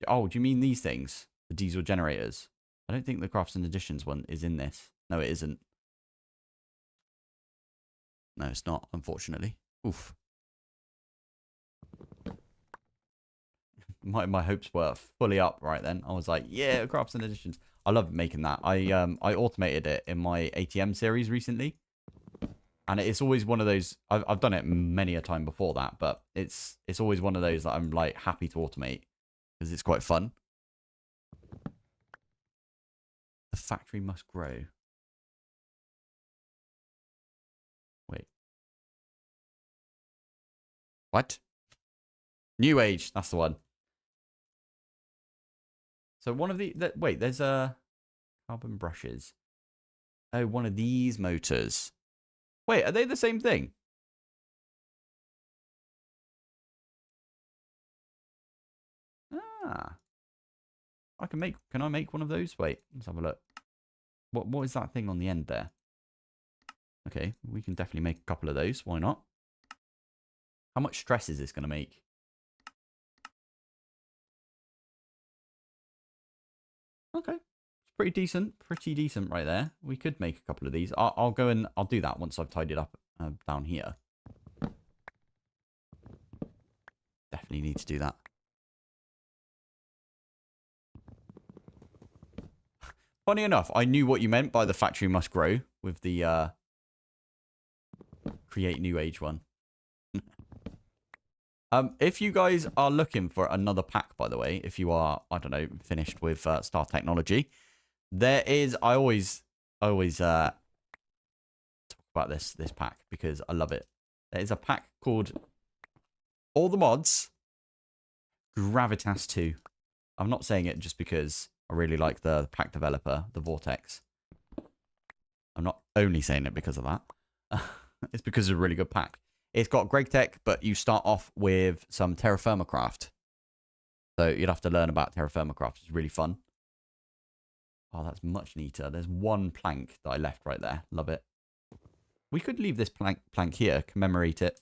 Oh, do you mean these things? The diesel generators? I don't think the crafts and additions one is in this. No, it isn't. No, it's not, unfortunately. Oof. My hopes were fully up right then. I was like, yeah, crafts and additions. I love making that. I automated it in my ATM series recently. And it's always one of those, I've done it many a time before that, but it's always one of those that I'm like happy to automate because it's quite fun. The factory must grow. Wait. What? New Age, that's the one. So one of wait, there's carbon brushes. Oh, one of these motors. Wait, are they the same thing? Ah. Can I make one of those? Wait, let's have a look. What is that thing on the end there? Okay, we can definitely make a couple of those. Why not? How much stress is this going to make? Okay. It's pretty decent. Pretty decent right there. We could make a couple of these. I'll go and I'll do that once I've tidied up down here. Definitely need to do that. Funny enough, I knew what you meant by the factory must grow with the create new age one. If you guys are looking for another pack, by the way, if you are, I don't know, finished with Star Technology, there is, I always talk about this pack because I love it. There is a pack called All the Mods Gravitas 2. I'm not saying it just because I really like the pack developer, the Vortex. I'm not only saying it because of that. It's because it's a really good pack. It's got GregTech, but you start off with some terra firma craft. So you'd have to learn about terra firma craft. It's really fun. Oh, that's much neater. There's one plank that I left right there. Love it. We could leave this plank here, commemorate it.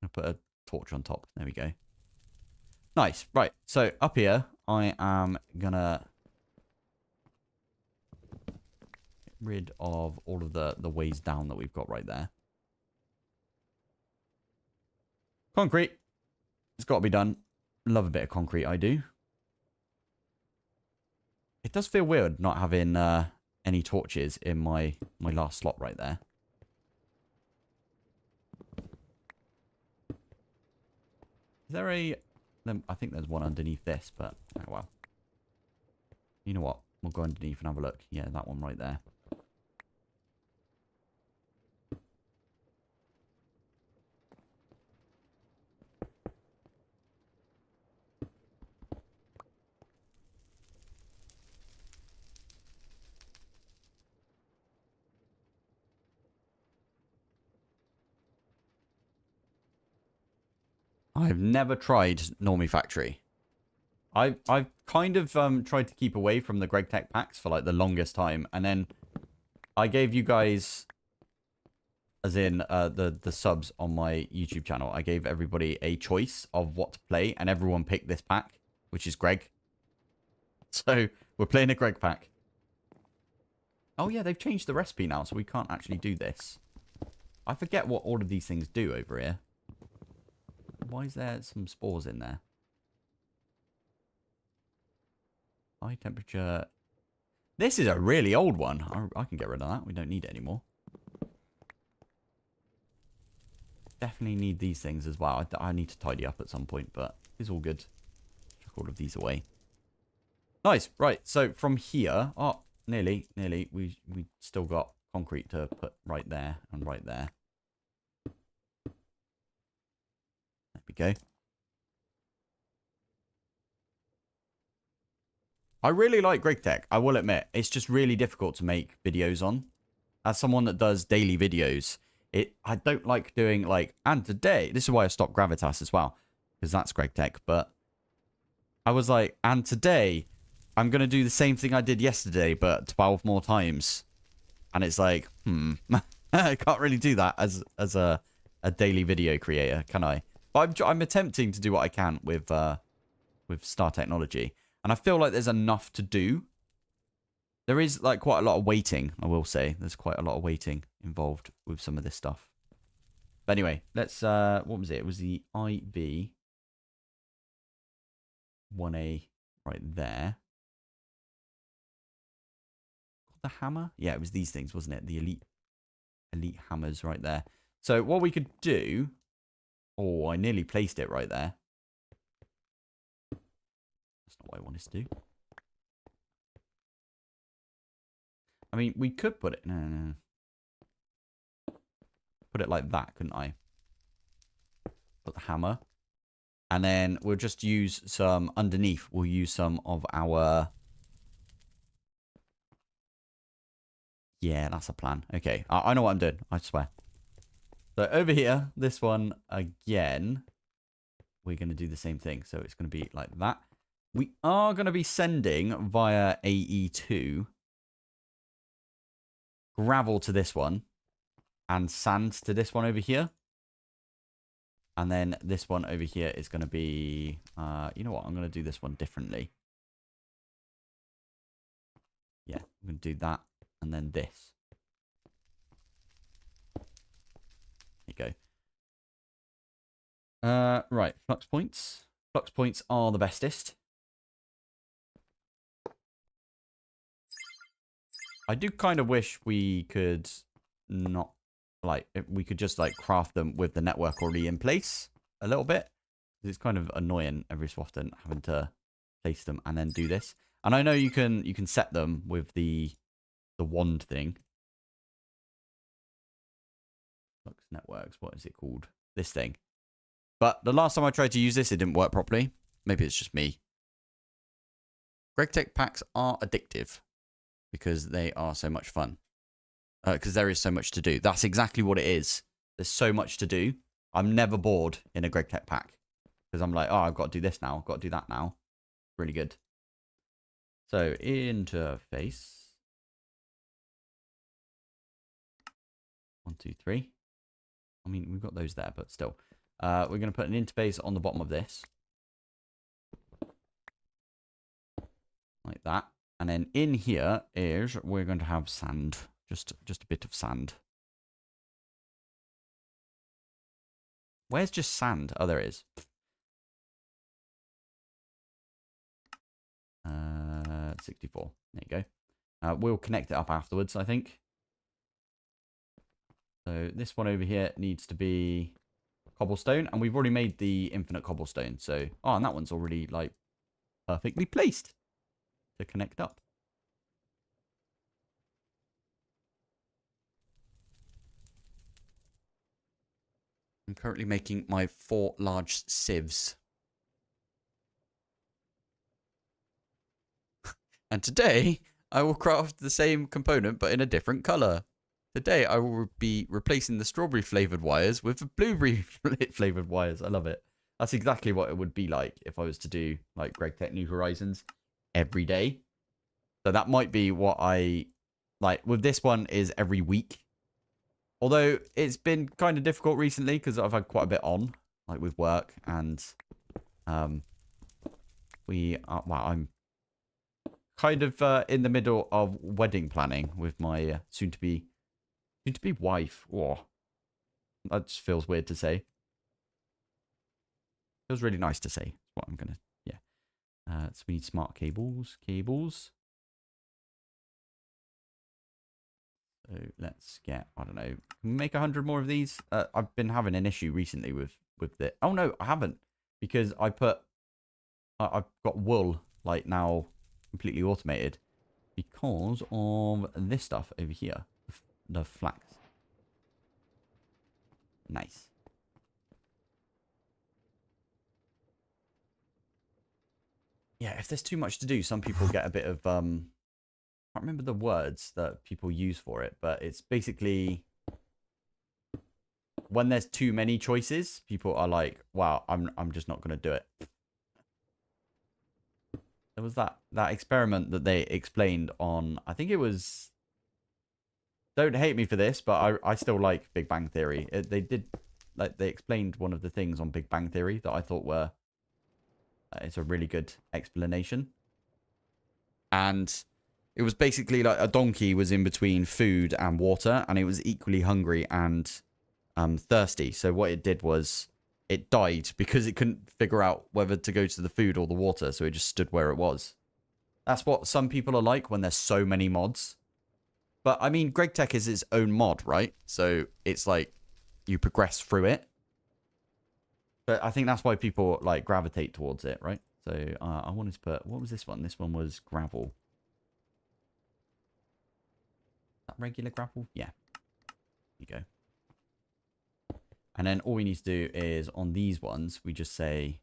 I'll put a torch on top. There we go. Nice. Right. So up here, I am gonna get rid of all of the ways down that we've got right there. Concrete. It's got to be done. Love a bit of concrete, I do. It does feel weird not having any torches in my last slot right there. Is there a... I think there's one underneath this, but oh well. You know what? We'll go underneath and have a look. Yeah, that one right there. I've never tried Normie Factory. I've kind of tried to keep away from the GregTech packs for like the longest time, and then I gave you guys, as in the subs on my YouTube channel, I gave everybody a choice of what to play, and everyone picked this pack, which is Greg. So we're playing a Greg pack. Oh yeah, they've changed the recipe now, so we can't actually do this. I forget what all of these things do over here. Why is there some spores in there? High temperature. This is a really old one. I can get rid of that. We don't need it anymore. Definitely need these things as well. I need to tidy up at some point, but it's all good. Chuck all of these away. Nice. Right. So from here, oh, nearly. We still got concrete to put right there and right there. There we go. I really like GregTech, I will admit. It's just really difficult to make videos on. As someone that does daily videos, I don't like doing like, and today, this is why I stopped Gravitas as well, because that's GregTech, but I was like, and today, I'm going to do the same thing I did yesterday, but 12 more times. And it's like, I can't really do that as a daily video creator, can I? But I'm attempting to do what I can with Star Technology. And I feel like there's enough to do. There is like quite a lot of waiting, I will say. There's quite a lot of waiting involved with some of this stuff. But anyway, let's, what was it? It was the IV 1A right there. The hammer? Yeah, it was these things, wasn't it? The elite hammers right there. So what we could do... Oh, I nearly placed it right there. That's not what I wanted to do. I mean, we could put it... No. Put it like that, couldn't I? Put the hammer. And then we'll just use some... Underneath, we'll use some of our... Yeah, that's a plan. Okay, I know what I'm doing, I swear. So over here, this one again, we're going to do the same thing. So it's going to be like that. We are going to be sending via AE2 gravel to this one and sand to this one over here. And then this one over here is going to be, you know what? I'm going to do this one differently. Yeah, I'm going to do that and then this. There you go. Right, flux points. Flux points are the bestest. I do kind of wish we could not like, if we could just like craft them with the network already in place a little bit. It's kind of annoying every so often having to place them and then do this. And I know you can set them with the wand thing. Flux networks, what is it called? This thing. But the last time I tried to use this, it didn't work properly. Maybe it's just me. GregTech packs are addictive because they are so much fun. Because there is so much to do. That's exactly what it is. There's so much to do. I'm never bored in a GregTech pack. Because I'm like, oh, I've got to do this now. I've got to do that now. Really good. So, interface. 1, 2, 3. I mean, we've got those there, but still. We're going to put an interface on the bottom of this. Like that. And then in here is, we're going to have sand. Just a bit of sand. Where's just sand? Oh, there it is. 64. There you go. We'll connect it up afterwards, I think. So this one over here needs to be cobblestone. And we've already made the infinite cobblestone. So, oh, and that one's already, like, perfectly placed to connect up. I'm currently making my 4 large sieves. And today, I will craft the same component, but in a different color. Today, I will be replacing the strawberry flavored wires with the blueberry flavored wires. I love it. That's exactly what it would be like if I was to do like GregTech New Horizons every day. So that might be what I like. With this one is every week. Although it's been kind of difficult recently because I've had quite a bit on, like with work, and I'm kind of in the middle of wedding planning with my soon-to-be wife. Oh, that just feels weird to say. Feels really nice to say. That's what I'm gonna, yeah. So we need smart cables. So let's get, I don't know, make 100 more of these. I've been having an issue recently with the. Oh no, I haven't, because I've got wool like now completely automated because of this stuff over here, the flax. Nice. Yeah, if there's too much to do, some people get a bit of I can't remember the words that people use for it, but it's basically when there's too many choices, people are like, wow, I'm just not going to do it. There was that experiment that they explained on, I think it was, don't hate me for this, but I still like Big Bang Theory. They explained one of the things on Big Bang Theory that I thought were, it's a really good explanation. And it was basically like a donkey was in between food and water, and it was equally hungry and thirsty. So what it did was it died because it couldn't figure out whether to go to the food or the water, so it just stood where it was. That's what some people are like when there's so many mods. But I mean, GregTech is its own mod, right? So it's like you progress through it. But I think that's why people like gravitate towards it, right? So I wanted to put, what was this one? This one was gravel. Is that regular gravel? Yeah. There you go. And then all we need to do is on these ones, we just say,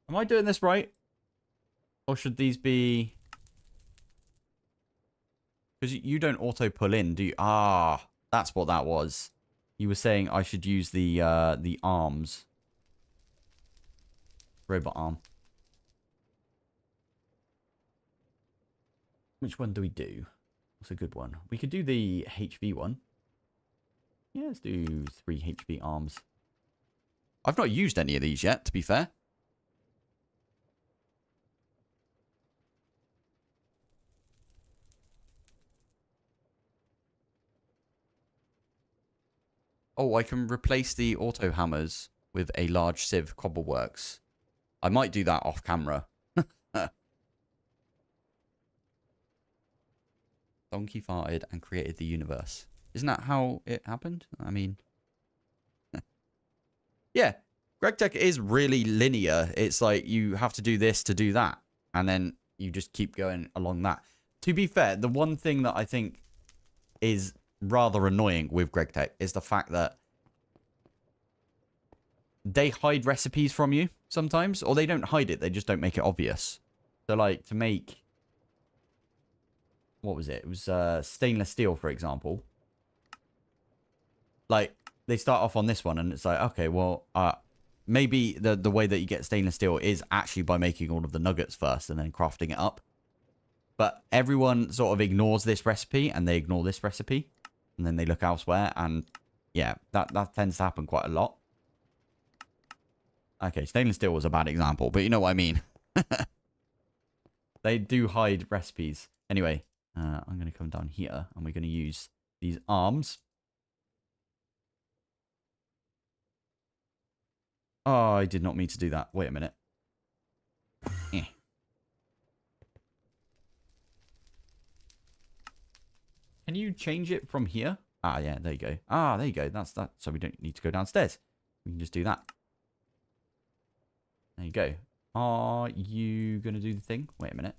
am I doing this right? Or should these be, because you don't auto pull in, do you? Ah, that's what that was. You were saying I should use the arms. Robot arm. Which one do we do? What's a good one? We could do the HV one. Yeah, let's do 3 HV arms. I've not used any of these yet, to be fair. Oh, I can replace the auto hammers with a large sieve cobbleworks. I might do that off camera. Donkey farted and created the universe. Isn't that how it happened? I mean, yeah. GregTech is really linear. It's like you have to do this to do that. And then you just keep going along that. To be fair, the one thing that I think is rather annoying with GregTech is the fact that they hide recipes from you sometimes. Or they don't hide it. They just don't make it obvious. So like to make... What was it? It was stainless steel, for example. Like, they start off on this one, and it's like, okay, well, maybe the way that you get stainless steel is actually by making all of the nuggets first and then crafting it up. But everyone sort of ignores this recipe, and they ignore this recipe, and then they look elsewhere, and yeah, that tends to happen quite a lot. Okay, stainless steel was a bad example, but you know what I mean. They do hide recipes. Anyway, I'm going to come down here, and we're going to use these arms. Oh, I did not mean to do that. Wait a minute. Eh. Can you change it from here? Ah, yeah, there you go. Ah, there you go. That's that. So we don't need to go downstairs. We can just do that. There you go. Are you going to do the thing? Wait a minute.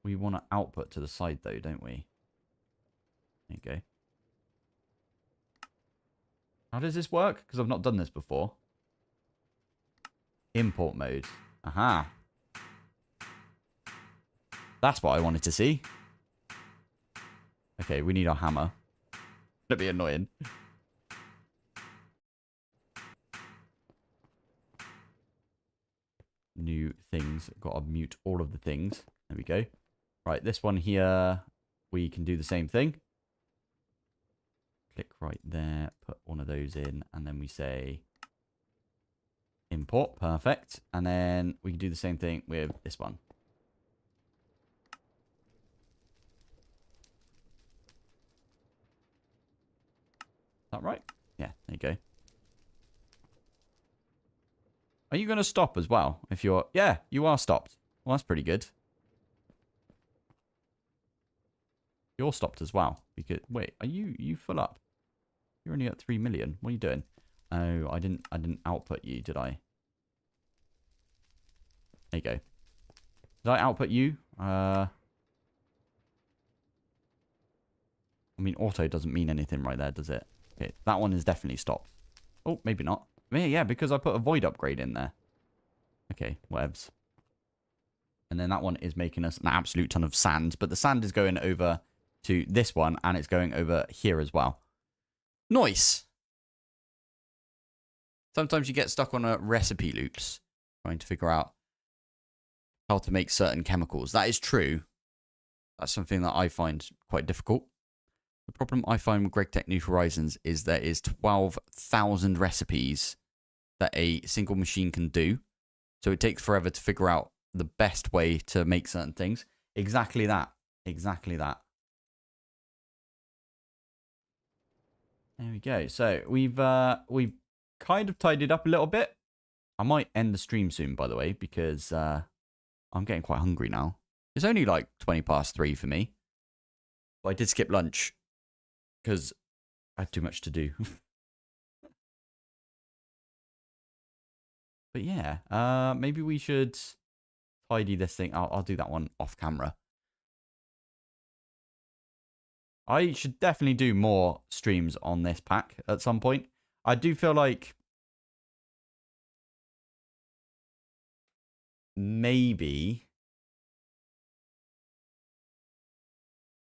We want to output to the side, though, don't we? There you go. How does this work? Because I've not done this before. Import mode. Aha. That's what I wanted to see. Okay, we need our hammer. That'd be annoying. New things. Got to mute all of the things. There we go. Right, this one here, we can do the same thing. Click right there, put one of those in, and then we say import. Perfect. And then we can do the same thing with this one. Is that right? Yeah, there you go. Are you going to stop as well? If you're... Yeah, you are stopped. Well, that's pretty good. You're stopped as well. Because... Wait, are you full up? You're only at 3 million. What are you doing? Oh, I didn't output you, did I? There you go. Did I output you? I mean, auto doesn't mean anything right there, does it? Okay, that one is definitely stopped. Oh, maybe not. Yeah, because I put a void upgrade in there. Okay, whatevs. And then that one is making us an absolute ton of sand. But the sand is going over to this one, and it's going over here as well. Nice. Sometimes you get stuck on a recipe loops, trying to figure out how to make certain chemicals. That is true. That's something that I find quite difficult. The problem I find with GregTech New Horizons is there is 12,000 recipes that a single machine can do. So it takes forever to figure out the best way to make certain things. Exactly that. Exactly that. There we go. So we've kind of tidied up a little bit. I might end the stream soon, by the way, because I'm getting quite hungry now. It's only like 3:20 for me. But I did skip lunch because I had too much to do. But yeah, maybe we should tidy this thing. I'll do that one off camera. I should definitely do more streams on this pack at some point. I do feel like maybe...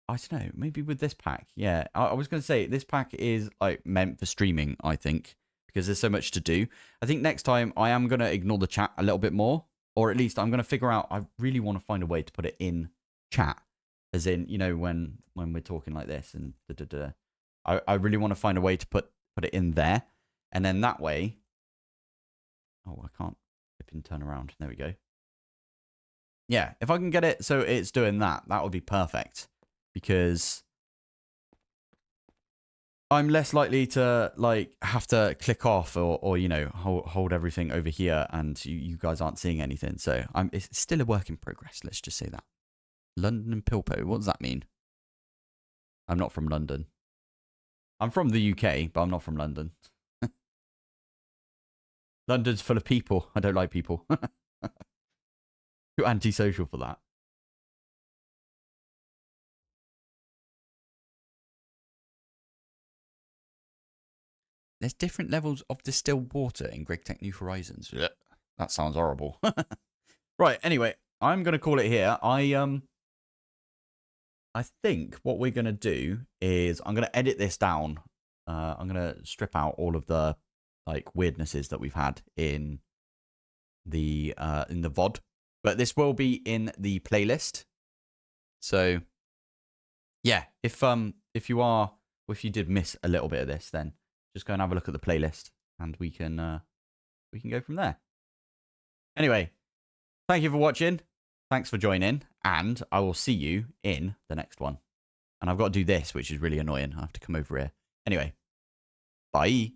I don't know, maybe with this pack. Yeah, I was going to say this pack is like meant for streaming, I think, because there's so much to do. I think next time I am going to ignore the chat a little bit more, or at least I'm going to figure out, I really want to find a way to put it in chat. As in, you know, when we're talking like this and I really want to find a way to put it in there. And then that way... Oh, I can't flip and turn around. There we go. Yeah, if I can get it so it's doing that, that would be perfect. Because I'm less likely to like have to click off or you know hold everything over here, and you guys aren't seeing anything. So it's still a work in progress. Let's just say that. London and Pilpoh. What does that mean? I'm not from London. I'm from the UK, but I'm not from London. London's full of people. I don't like people. Too antisocial for that. There's different levels of distilled water in GregTech New Horizons. That sounds horrible. Right, anyway, I'm going to call it here. I think what we're going to do is I'm going to edit this down. I'm going to strip out all of the like weirdnesses that we've had in the VOD. But this will be in the playlist. So yeah, if you did miss a little bit of this, then just go and have a look at the playlist, and we can go from there. Anyway, thank you for watching. Thanks for joining, and I will see you in the next one. And I've got to do this, which is really annoying. I have to come over here. Anyway, bye.